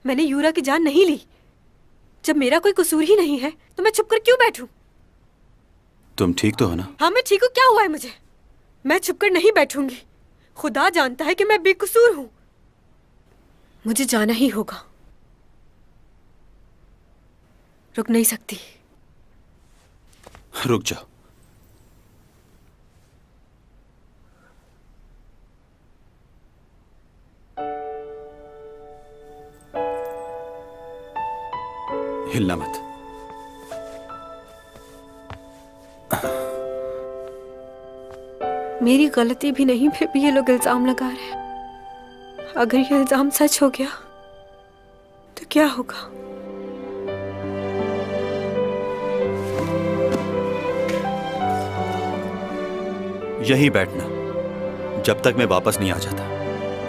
मैंने यूरा की जान नहीं ली। जब मेरा कोई कसूर ही नहीं है तो मैं छुप कर क्यों बैठूं? तुम ठीक तो हो ना? हाँ मैं ठीक हूँ। क्या हुआ है मुझे? मैं छुपकर नहीं बैठूंगी। खुदा जानता है कि मैं बेकसूर हूं। मुझे जाना ही होगा, रुक नहीं सकती। रुक जाओ। हिलना मत। मेरी गलती भी नहीं, फिर भी ये लोग इल्जाम लगा रहे हैं। अगर ये इल्जाम सच हो गया तो क्या होगा? यहीं बैठना जब तक मैं वापस नहीं आ जाता,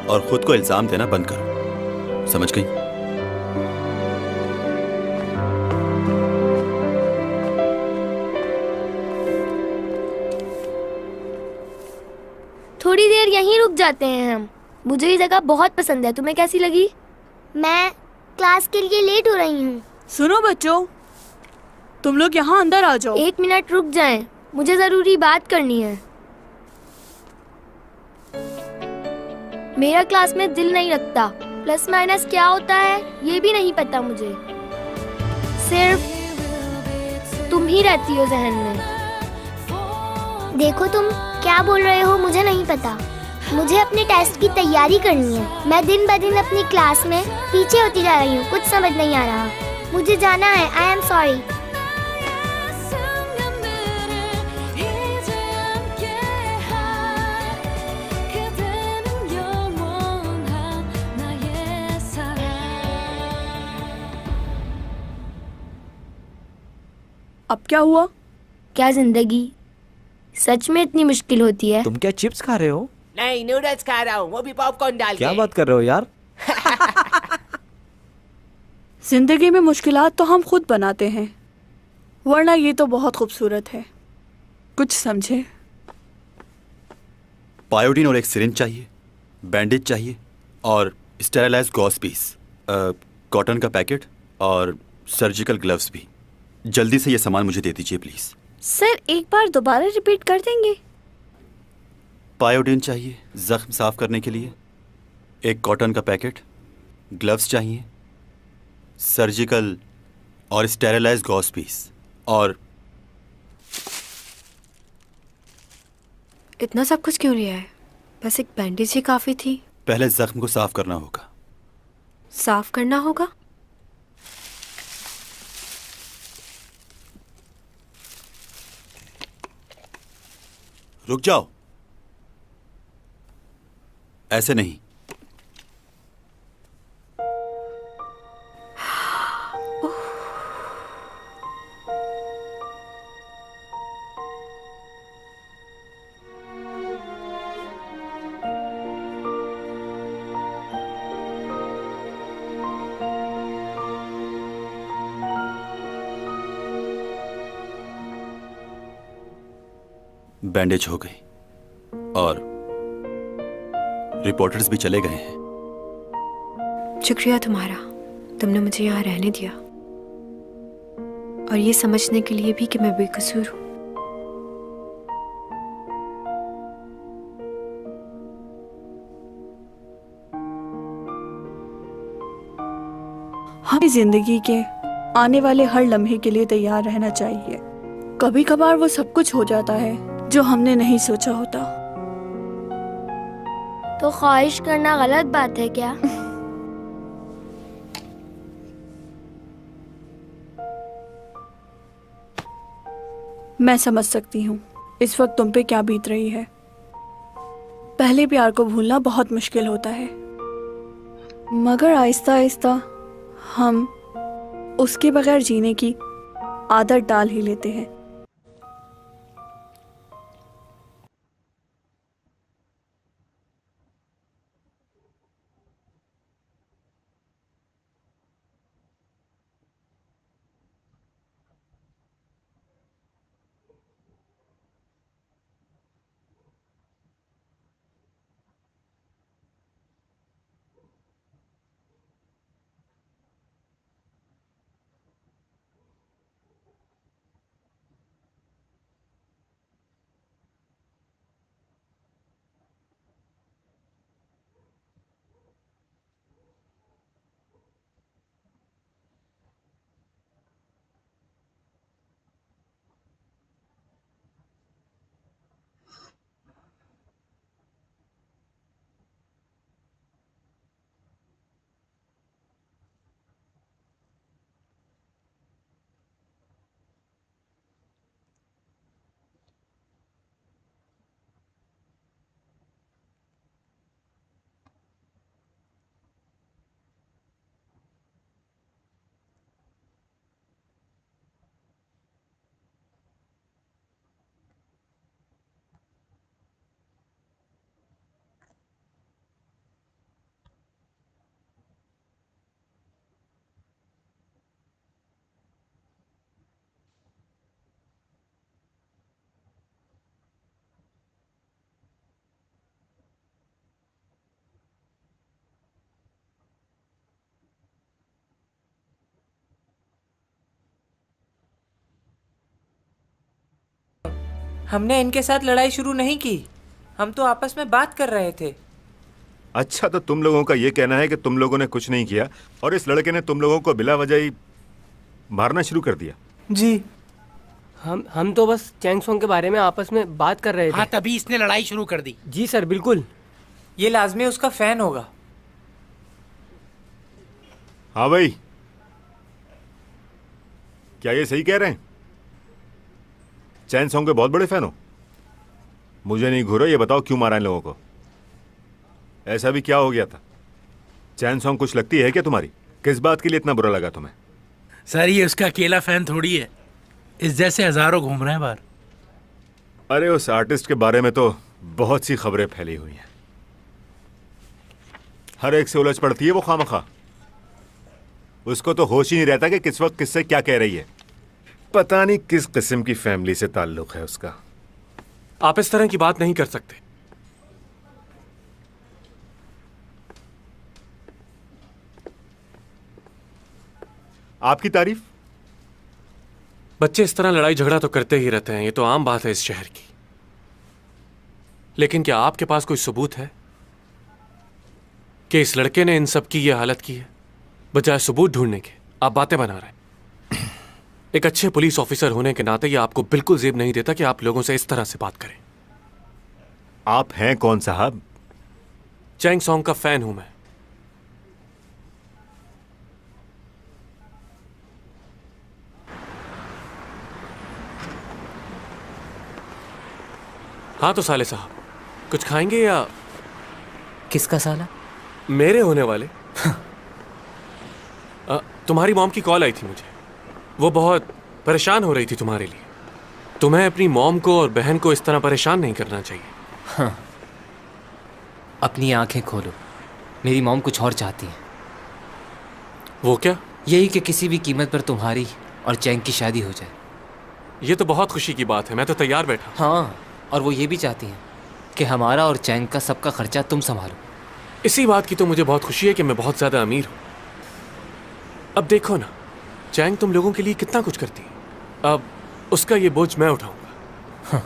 और खुद को इल्जाम देना बंद करो, समझ गई? थोड़ी देर यहीं रुक जाते हैं हम। मुझे ये जगह बहुत पसंद है। तुम्हें कैसी लगी? मैं क्लास के लिए लेट हो रही हूँ। सुनो बच्चों, तुम लोग यहाँ अंदर आ जाओ। 1 मिनट रुक जाएं, मुझे जरूरी बात करनी है। मेरा क्लास में दिल नहीं लगता। प्लस माइनस क्या होता है ये भी नहीं पता मुझे। सिर्फ तुम ही रहती हो जहन में। देखो तुम क्या बोल रहे हो मुझे नहीं पता। मुझे अपने टेस्ट की तैयारी करनी है। मैं दिन ब दिन अपनी क्लास में पीछे होती जा रही हूँ। कुछ समझ नहीं आ रहा। मुझे जाना है। I am sorry. अब क्या हुआ? क्या जिंदगी सच में इतनी मुश्किल होती है? तुम क्या चिप्स खा रहे हो? नहीं, नूडल्स खा रहा हूँ, वो भी पॉपकॉर्न डाल के। क्या बात कर रहे हो यार? जिंदगी में मुश्किलात तो हम खुद बनाते हैं, वरना ये तो बहुत खूबसूरत है। कुछ समझे? पायोडीन और एक सिरिंज चाहिए, बैंडेज चाहिए और स्टेरिलाइज्ड गॉस पीस, कॉटन का पैकेट और सर्जिकल ग्लव्स भी। जल्दी से ये सामान मुझे दे दीजिए प्लीज। सर एक बार दोबारा रिपीट कर देंगे? पायोडीन चाहिए जख्म साफ करने के लिए, एक कॉटन का पैकेट, ग्लव्स चाहिए, सर्जिकल और स्टेरिलाइज्ड गॉस पीस और इतना सब कुछ क्यों लिया है? बस एक बैंडेज ही काफी थी। पहले जख्म को साफ करना होगा। साफ करना होगा? रुक जाओ, ऐसे नहीं। बैंडेज हो गई और रिपोर्टर्स भी चले गए हैं। शुक्रिया तुम्हारा, तुमने मुझे यहाँ रहने दिया और ये समझने के लिए भी कि मैं बेकसूर हूँ। हमें जिंदगी के आने वाले हर लम्हे के लिए तैयार रहना चाहिए। कभी कभार वो सब कुछ हो जाता है जो हमने नहीं सोचा होता। तो ख्वाहिश करना गलत बात है क्या? मैं समझ सकती हूँ इस वक्त तुम पे क्या बीत रही है। पहले प्यार को भूलना बहुत मुश्किल होता है, मगर आहिस्ता आहिस्ता हम उसके बगैर जीने की आदत डाल ही लेते हैं। हमने इनके साथ लड़ाई शुरू नहीं की, हम तो आपस में बात कर रहे थे। अच्छा, तो तुम लोगों का ये कहना है कि तुम लोगों ने कुछ नहीं किया और इस लड़के ने तुम लोगों को बिला वजह ही मारना शुरू कर दिया? जी, हम तो बस चैंग सोंग के बारे में आपस में बात कर रहे थे। हाँ, तभी इसने लड़ाई शुरू कर दी। जी सर, बिल्कुल। ये लाजमी उसका फैन होगा। हाँ भाई, क्या ये सही कह रहे हैं? चैन सॉन्ग के बहुत बड़े फैन हो? मुझे नहीं घूरा, ये बताओ क्यों मारा इन लोगों को? ऐसा भी क्या हो गया था? चैन सॉन्ग कुछ लगती है क्या तुम्हारी? किस बात के लिए इतना बुरा लगा तुम्हें? सर, ये उसका अकेला फैन थोड़ी है, इस जैसे हजारों घूम रहे हैं बाहर। अरे उस आर्टिस्ट के बारे में तो बहुत सी खबरें फैली हुई हैं, हर एक से उलझ पड़ती है वो खामखा। उसको तो होश ही नहीं रहता कि किस वक्त किससे क्या कह रही है। पता नहीं किस किस्म की फैमिली से ताल्लुक है उसका। आप इस तरह की बात नहीं कर सकते। आपकी तारीफ? बच्चे इस तरह लड़ाई झगड़ा तो करते ही रहते हैं, ये तो आम बात है इस शहर की। लेकिन क्या आपके पास कोई सबूत है कि इस लड़के ने इन सब की ये हालत की है? बजाय सबूत ढूंढने के आप बातें बना रहे हैं। एक अच्छे पुलिस ऑफिसर होने के नाते ये आपको बिल्कुल जेब नहीं देता कि आप लोगों से इस तरह से बात करें। आप हैं कौन साहब? चैंग सॉन्ग का फैन हूं मैं। हाँ तो साले साहब, कुछ खाएंगे या? किसका साला? मेरे होने वाले। तुम्हारी मॉम की कॉल आई थी मुझे। वो बहुत परेशान हो रही थी तुम्हारे लिए। तुम्हें अपनी मॉम को और बहन को इस तरह परेशान नहीं करना चाहिए। हाँ, अपनी आंखें खोलो, मेरी मॉम कुछ और चाहती है। वो क्या? यही कि किसी भी कीमत पर तुम्हारी और चैंग की शादी हो जाए। ये तो बहुत खुशी की बात है, मैं तो तैयार बैठा। हाँ, और वो ये भी चाहती हैं कि हमारा और चैंग का सबका खर्चा तुम संभालो। इसी बात की तो मुझे बहुत खुशी है कि मैं बहुत ज़्यादा अमीर हूँ। अब देखो ना, चैंग तुम लोगों के लिए कितना कुछ करती है। अब उसका ये बोझ मैं उठाऊंगा। हाँ।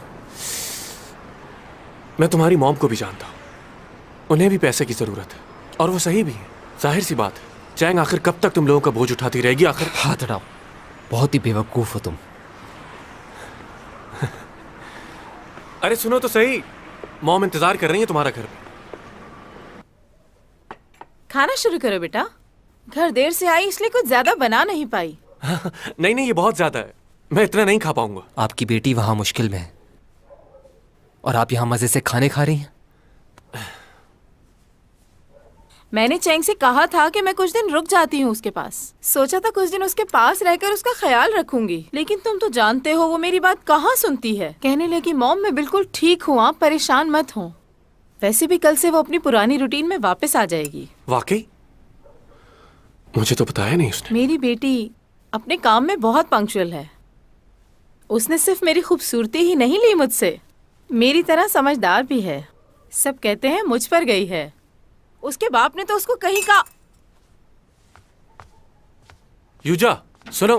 मैं तुम्हारी मॉम को भी जानता हूँ, उन्हें भी पैसे की ज़रूरत है, और वो सही भी है। जाहिर सी बात है, चैंग आखिर कब तक तुम लोगों का बोझ उठाती रहेगी? आखिर हाथ हटाओ, बहुत ही बेवकूफ़ हो तुम। अरे सुनो तो सही, मॉम इंतजार कर रही है तुम्हारा घर पे। खाना शुरू करो बेटा। घर देर से आई इसलिए कुछ ज्यादा बना नहीं पाई। नहीं नहीं, ये बहुत ज्यादा है, मैं इतना नहीं खा पाऊंगा। आपकी बेटी वहां मुश्किल में है और आप यहाँ मजे से खाने खा रही हैं। मैंने चैंग से कहा था कि मैं कुछ दिन रुक जाती हूँ उसके पास। सोचा था कुछ दिन उसके पास रहकर उसका ख्याल रखूंगी, लेकिन तुम तो जानते हो वो मेरी बात कहाँ सुनती है। कहने लगी मॉम मैं बिल्कुल ठीक हूँ, आप परेशान मत हो। वैसे भी कल से वो अपनी पुरानी रूटीन में वापस आ जाएगी। वाकई? मुझे तो बताया नहीं उसने। मेरी बेटी अपने काम में बहुत पंक्चुअल है। उसने सिर्फ मेरी खूबसूरती ही नहीं ली मुझसे, मेरी तरह समझदार भी है। सब कहते हैं मुझ पर गई है। उसके बाप ने तो उसको कहीं का। यूजा सुनो।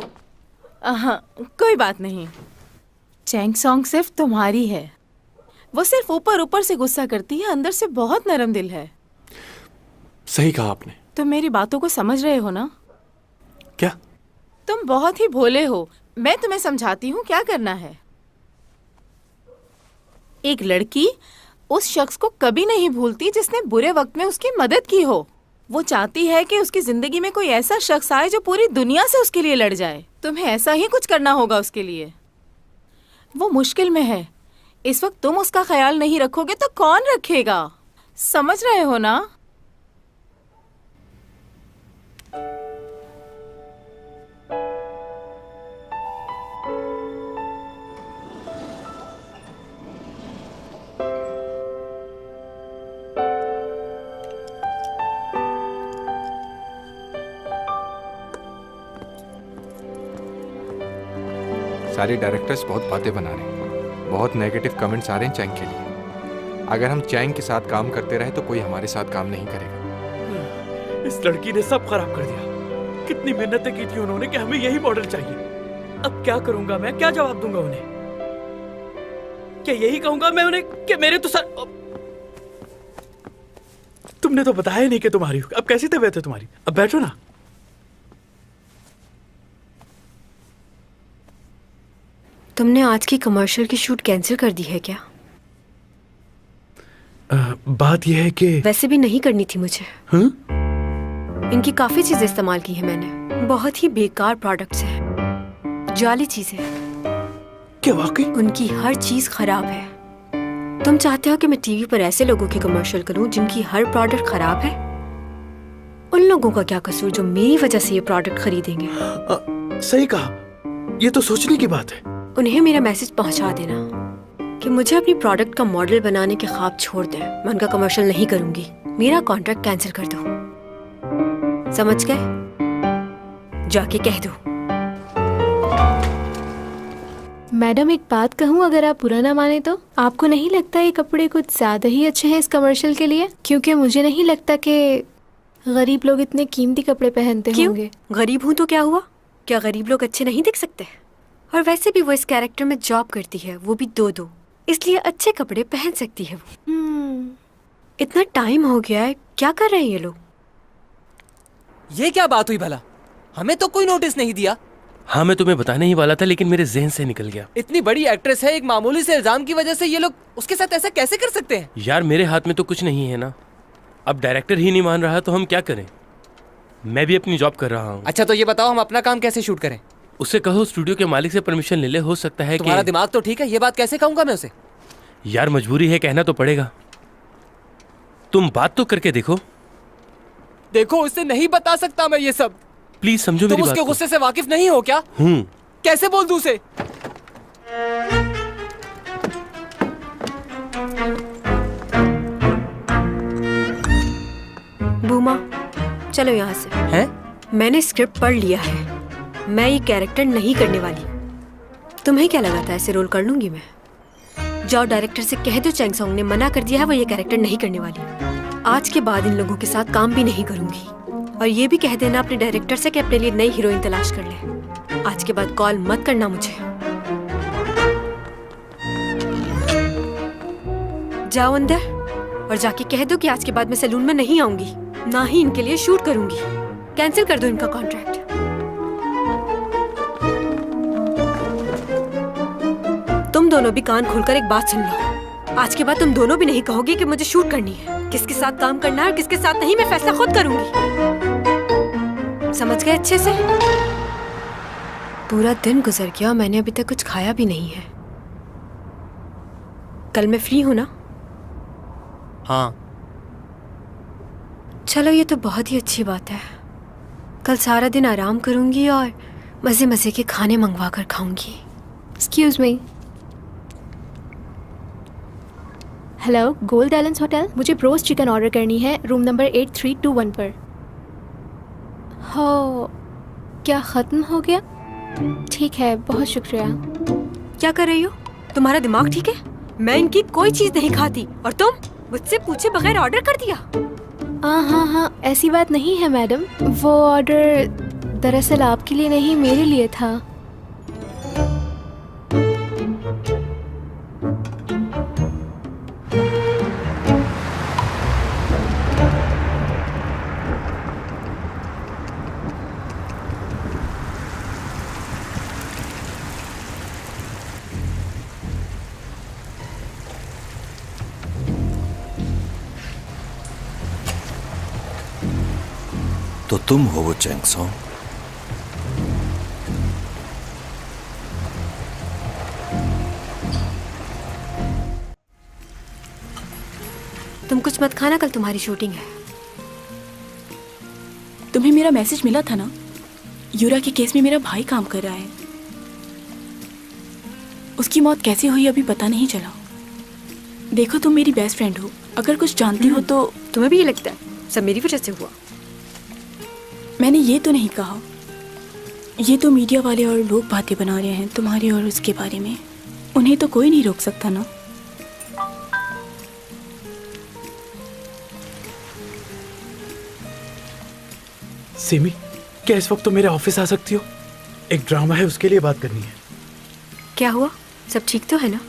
कोई बात नहीं, चैंग सॉन्ग सिर्फ तुम्हारी है। वो सिर्फ ऊपर ऊपर से गुस्सा करती है, अंदर से बहुत नरम दिल है। सही कहा आपने। तुम मेरी बातों को समझ रहे हो ना? क्या? तुम बहुत ही भोले हो। मैं तुम्हें समझाती हूँ क्या करना है। एक लड़की उस शख्स को कभी नहीं भूलती जिसने बुरे वक्त में उसकी मदद की हो। वो चाहती है कि उसकी जिंदगी में कोई ऐसा शख्स आए जो पूरी दुनिया से उसके लिए लड़ जाए। तुम्हें ऐसा ही कुछ करना होगा उसके लिए। वो मुश्किल में है, इस वक्त तुम उसका ख्याल नहीं रखोगे तो कौन रखेगा? समझ रहे हो ना? सारे डायरेक्टर्स बहुत बातें बना रहे हैं, बहुत नेगेटिव कमेंट्स आ रहे हैं चैंग के लिए। अगर हम चैंग के साथ काम करते रहे तो कोई हमारे साथ काम नहीं करेगा। इस लड़की ने सब खराब कर दिया। कितनी मेहनतें की थी उन्होंने कि हमें यही मॉडल चाहिए। अब क्या करूंगा मैं? क्या जवाब दूंगा उन्हें? क्या यही कहूंगा मैं उन्हें कि मेरे तो सर। तुमने तो बताया नहीं कि तुम्हारी। अब कैसी तबीयत है तुम्हारी? अब बैठो ना। तुमने आज की कमर्शियल की शूट कैंसिल कर दी है क्या? बात यह है कि वैसे भी नहीं करनी थी मुझे। इनकी काफी चीजें इस्तेमाल की है मैंने, बहुत ही बेकार प्रोडक्ट्स हैं, जाली चीजें। क्या वाकई? उनकी हर चीज खराब है। तुम चाहते हो कि मैं टीवी पर ऐसे लोगों की कमर्शियल करूं जिनकी हर प्रोडक्ट खराब है? उन लोगों का क्या कसूर जो मेरी वजह से ये प्रोडक्ट खरीदेंगे? सही कहा, ये तो सोचने की बात है। उन्हें मेरा मैसेज पहुंचा देना कि मुझे अपनी प्रोडक्ट का मॉडल बनाने के ख्वाब छोड़ दें। मैं उनका कमर्शियल नहीं करूंगी, मेरा कॉन्ट्रैक्ट कैंसिल कर दो। समझ गए? जाके कह दो। मैडम एक बात कहूँ, अगर आप बुरा ना माने तो? आपको नहीं लगता ये कपड़े कुछ ज्यादा ही अच्छे हैं इस कमर्शियल के लिए? क्योंकि मुझे नहीं लगता कि गरीब लोग इतने कीमती कपड़े पहनते होंगे। गरीब हूँ तो क्या हुआ? क्या गरीब लोग अच्छे नहीं दिख सकते? और वैसे भी वो इस कैरेक्टर में जॉब करती है, वो भी 2-2, इसलिए अच्छे कपड़े पहन सकती है वो। इतना टाइम हो गया है, क्या कर रहे हैं ये लोग? ये क्या बात हुई भला? हमें तो कोई नोटिस नहीं दिया। हाँ, मैं तुम्हें बताने ही वाला था लेकिन मेरे जहन से निकल गया। इतनी बड़ी एक्ट्रेस है, एक मामूली से इल्जाम की वजह से ये लोग उसके साथ ऐसा कैसे कर सकते हैं? यार मेरे हाथ में तो कुछ नहीं है ना। अब डायरेक्टर ही नहीं मान रहा तो हम क्या करें? मैं भी अपनी जॉब कर रहा हूँ। अच्छा तो ये बताओ हम अपना काम कैसे शूट करें? उससे कहो स्टूडियो के मालिक से परमिशन ले ले, हो सकता है। तुम्हारा दिमाग तो ठीक है, ये बात कैसे कहूंगा मैं उसे? यार मजबूरी है, कहना तो पड़ेगा। तुम बात तो करके देखो। देखो उससे नहीं बता सकता मैं ये सब। प्लीज समझो तुम मेरी बात उसके को। गुस्से से वाकिफ नहीं हो क्या? कैसे बोल दूं उसे? बूमा, चलो यहाँ से। हैं? मैंने स्क्रिप्ट पढ़ लिया है। मैं ये कैरेक्टर नहीं करने वाली। तुम्हें क्या लगा था ऐसे रोल कर लूंगी मैं? जाओ डायरेक्टर से कह दो चैंग सॉन्ग ने मना कर दिया है, वो ये कैरेक्टर नहीं करने वाली। आज के बाद इन लोगों के साथ काम भी नहीं करूंगी। और ये भी कह देना अपने डायरेक्टर से कि अपने लिए नई हीरोइन तलाश कर ले। आज के बाद कॉल मत करना मुझे। जाओ अंदर और जाके कह दो कि आज के बाद मैं सैलून में नहीं आऊंगी, ना ही इनके लिए शूट करूंगी। कैंसिल कर दो इनका कॉन्ट्रैक्ट। तुम दोनों भी कान खोलकर एक बात सुन लो। आज के बाद तुम दोनों भी नहीं कहोगे कि मुझे शूट करनी है। किसके साथ काम करना है और किसके साथ नहीं, मैं फैसला खुद करूंगी। समझ गए अच्छे से? पूरा दिन गुजर गया, मैंने अभी तक कुछ खाया भी नहीं है। कल मैं फ्री हूं ना? हाँ। चलो ये तो बहुत ही अच्छी बात है। कल सारा दिन आराम करूंगी और मजे मजे के खाने मंगवा कर खाऊंगी। Excuse me. Hello, gold islands hotel. मुझे ब्रोस्ट चिकन ऑर्डर करनी है, रूम नंबर 8321 पर। हो, क्या ख़त्म हो गया? ठीक है, बहुत शुक्रिया। क्या कर रही हो? तुम्हारा दिमाग ठीक है? मैं इनकी कोई चीज नहीं खाती और तुम मुझसे पूछे बगैर ऑर्डर कर दिया। हाँ, ऐसी बात नहीं है मैडम। वो ऑर्डर दरअसल आपके लिए नहीं, मेरे लिए था। तो तुम हो वो चैंग सॉन्ग? तुम कुछ मत खाना, कल तुम्हारी शूटिंग है। तुम्हें मेरा मैसेज मिला था ना? यूरा के केस में मेरा भाई काम कर रहा है। उसकी मौत कैसे हुई अभी पता नहीं चला। देखो तुम मेरी बेस्ट फ्रेंड हो, अगर कुछ जानती हो तो। तुम्हें भी ये लगता है सब मेरी वजह से हुआ? मैंने ये तो नहीं कहा। ये तो मीडिया वाले और लोग बातें बना रहे हैं तुम्हारे और उसके बारे में। उन्हें तो कोई नहीं रोक सकता ना। सिमी, क्या इस वक्त तो मेरे ऑफिस आ सकती हो? एक ड्रामा है, उसके लिए बात करनी है। क्या हुआ? सब ठीक तो है ना?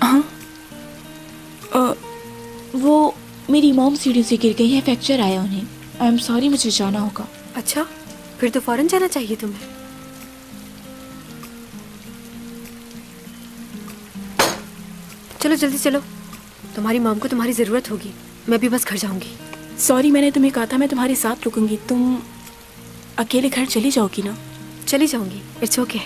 हाँ, वो मेरी मॉम सीढ़ी से गिर गई है, फ्रैक्चर आया उन्हें। आई एम सॉरी, मुझे जाना होगा। अच्छा, फिर तो फौरन जाना चाहिए तुम्हें। चलो जल्दी चलो, तुम्हारी मॉम को तुम्हारी जरूरत होगी। मैं भी बस घर जाऊंगी। सॉरी, मैंने तुम्हें कहा था मैं तुम्हारे साथ रुकूंगी। तुम अकेले घर चली जाओगी ना? चली जाऊंगी, इट्स ओके।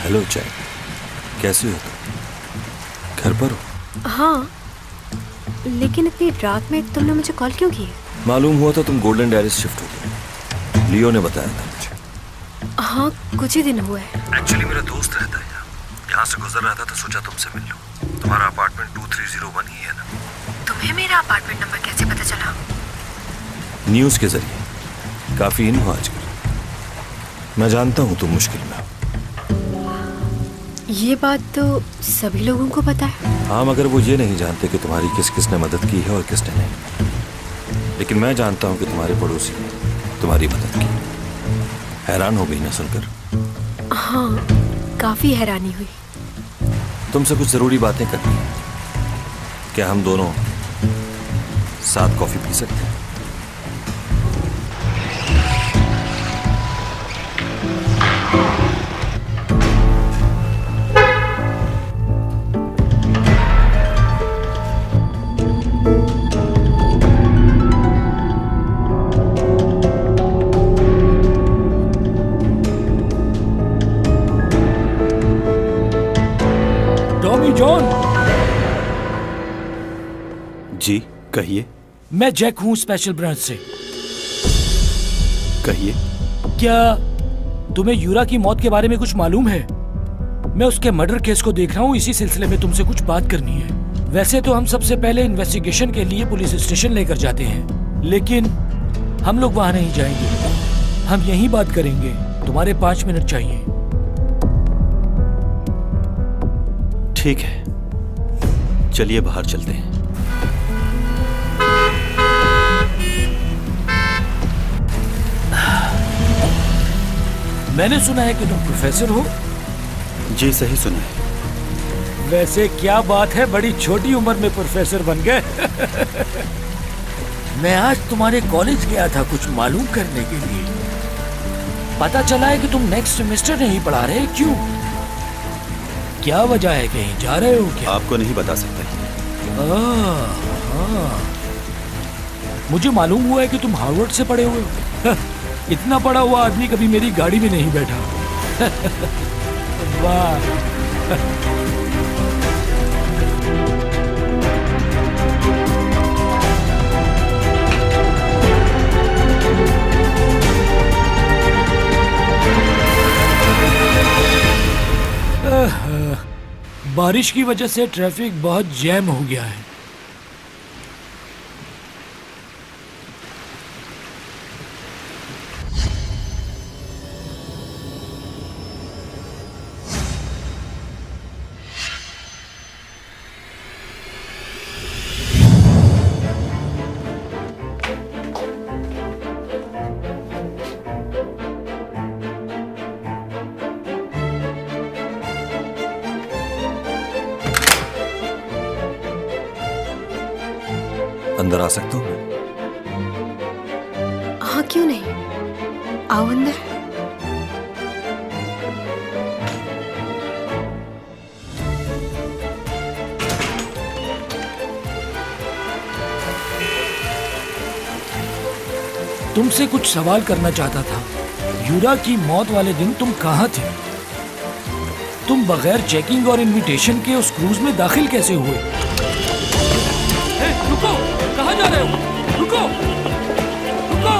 हेलो चैंग, कैसे हो तुम? घर पर हो? हाँ, लेकिन इतनी रात में तुमने मुझे कॉल क्यों की? मालूम हुआ था तुम गोल्डन डायरीज शिफ्ट हो गए। लियो ने बताया था मुझे। हाँ, कुछ ही दिन हुए। एक्चुअली मेरा दोस्त रहता है यहाँ से गुजर रहा था तो सोचा तुमसे मिल लूं। तुम्हारा अपार्टमेंट 2301 ही है ना? तुम्हें मेरा अपार्टमेंट नंबर कैसे पता चला? न्यूज के जरिए। काफी इन हो आजकल। मैं जानता हूँ तुम मुश्किल में हो। ये बात तो सभी लोगों को पता है। हाँ, मगर वो ये नहीं जानते कि तुम्हारी किस किसने मदद की है और किसने नहीं। लेकिन मैं जानता हूँ कि तुम्हारे पड़ोसी ने तुम्हारी मदद की। हैरान हो गई ना सुनकर? हाँ, काफी हैरानी हुई। तुमसे कुछ जरूरी बातें करनी है। क्या हम दोनों साथ कॉफी पी सकते हैं? जॉन। जी कहिए। मैं जैक हूँ स्पेशल ब्रांच से। कहिए। क्या तुम्हें यूरा की मौत के बारे में कुछ मालूम है? मैं उसके मर्डर केस को देख रहा हूँ, इसी सिलसिले में तुमसे कुछ बात करनी है। वैसे तो हम सबसे पहले इन्वेस्टिगेशन के लिए पुलिस स्टेशन लेकर जाते हैं, लेकिन हम लोग वहाँ नहीं जाएंगे। हम यहीं बात करेंगे। तुम्हारे 5 मिनट चाहिए। ठीक है, चलिए बाहर चलते हैं। मैंने सुना है कि तुम प्रोफेसर हो। जी सही सुना है। वैसे क्या बात है, बड़ी छोटी उम्र में प्रोफेसर बन गए। मैं आज तुम्हारे कॉलेज गया था कुछ मालूम करने के लिए। पता चला है कि तुम नेक्स्ट सेमेस्टर नहीं पढ़ा रहे। क्यों? क्या वजह है? कहीं जा रहे हो क्या? आपको नहीं बता सकता। मुझे मालूम हुआ है कि तुम हार्वर्ड से पढ़े हुए हो। इतना पढ़ा हुआ आदमी कभी मेरी गाड़ी में नहीं बैठा। वाह। बारिश की वजह से ट्रैफिक बहुत जैम हो गया है। अंदर आ सकता हूँ? हाँ क्यों नहीं, आओ अंदर। तुमसे कुछ सवाल करना चाहता था। यूरा की मौत वाले दिन तुम कहाँ थे? तुम बगैर चेकिंग और इनविटेशन के उस क्रूज में दाखिल कैसे हुए? रुको, कहाँ जा रहे हो? रुको, रुको।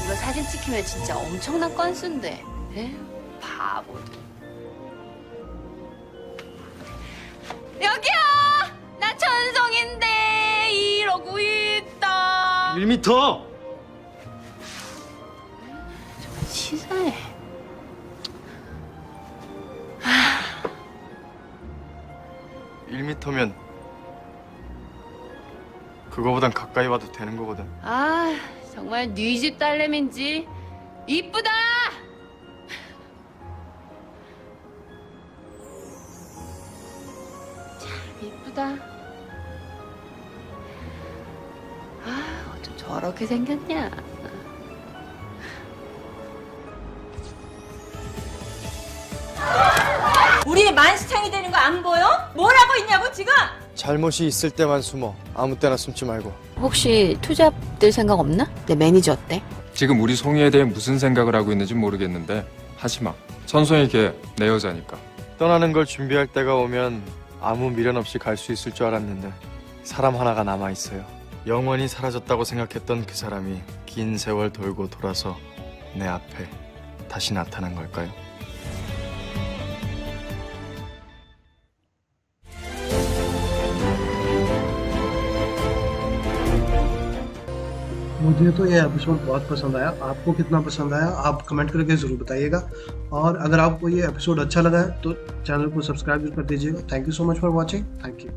이거 사진 찍히면 진짜 엄청난 건수인데. 에휴, 바보들. 여기요! 나 천성인데 이러고 있다. 1m! 치사해. 1m면 그거보단 가까이 와도 되는 거거든. 아, 정말 네 집 딸내미인지 이쁘다. 참 이쁘다. 아, 어쩜 저렇게 생겼냐. 우리 만시창이 되는 거 안 보여? 뭘 하고 있냐고 지금? 잘못이 있을 때만 숨어. 아무 때나 숨지 말고. 혹시 투잡들 생각 없나? 내 매니저 어때? 지금 우리 송이에 대해 무슨 생각을 하고 있는지 모르겠는데 하지 마. 천송이 걔 내 여자니까. 떠나는 걸 준비할 때가 오면 아무 미련 없이 갈 수 있을 줄 알았는데 사람 하나가 남아있어요. 영원히 사라졌다고 생각했던 그 사람이 긴 세월 돌고 돌아서 내 앞에 다시 나타난 걸까요? मुझे तो ये एपिसोड बहुत पसंद आया। आपको कितना पसंद आया आप कमेंट करके ज़रूर बताइएगा। और अगर आपको ये एपिसोड अच्छा लगा है तो चैनल को सब्सक्राइब कर दीजिएगा। Thank you so much for watching. Thank you.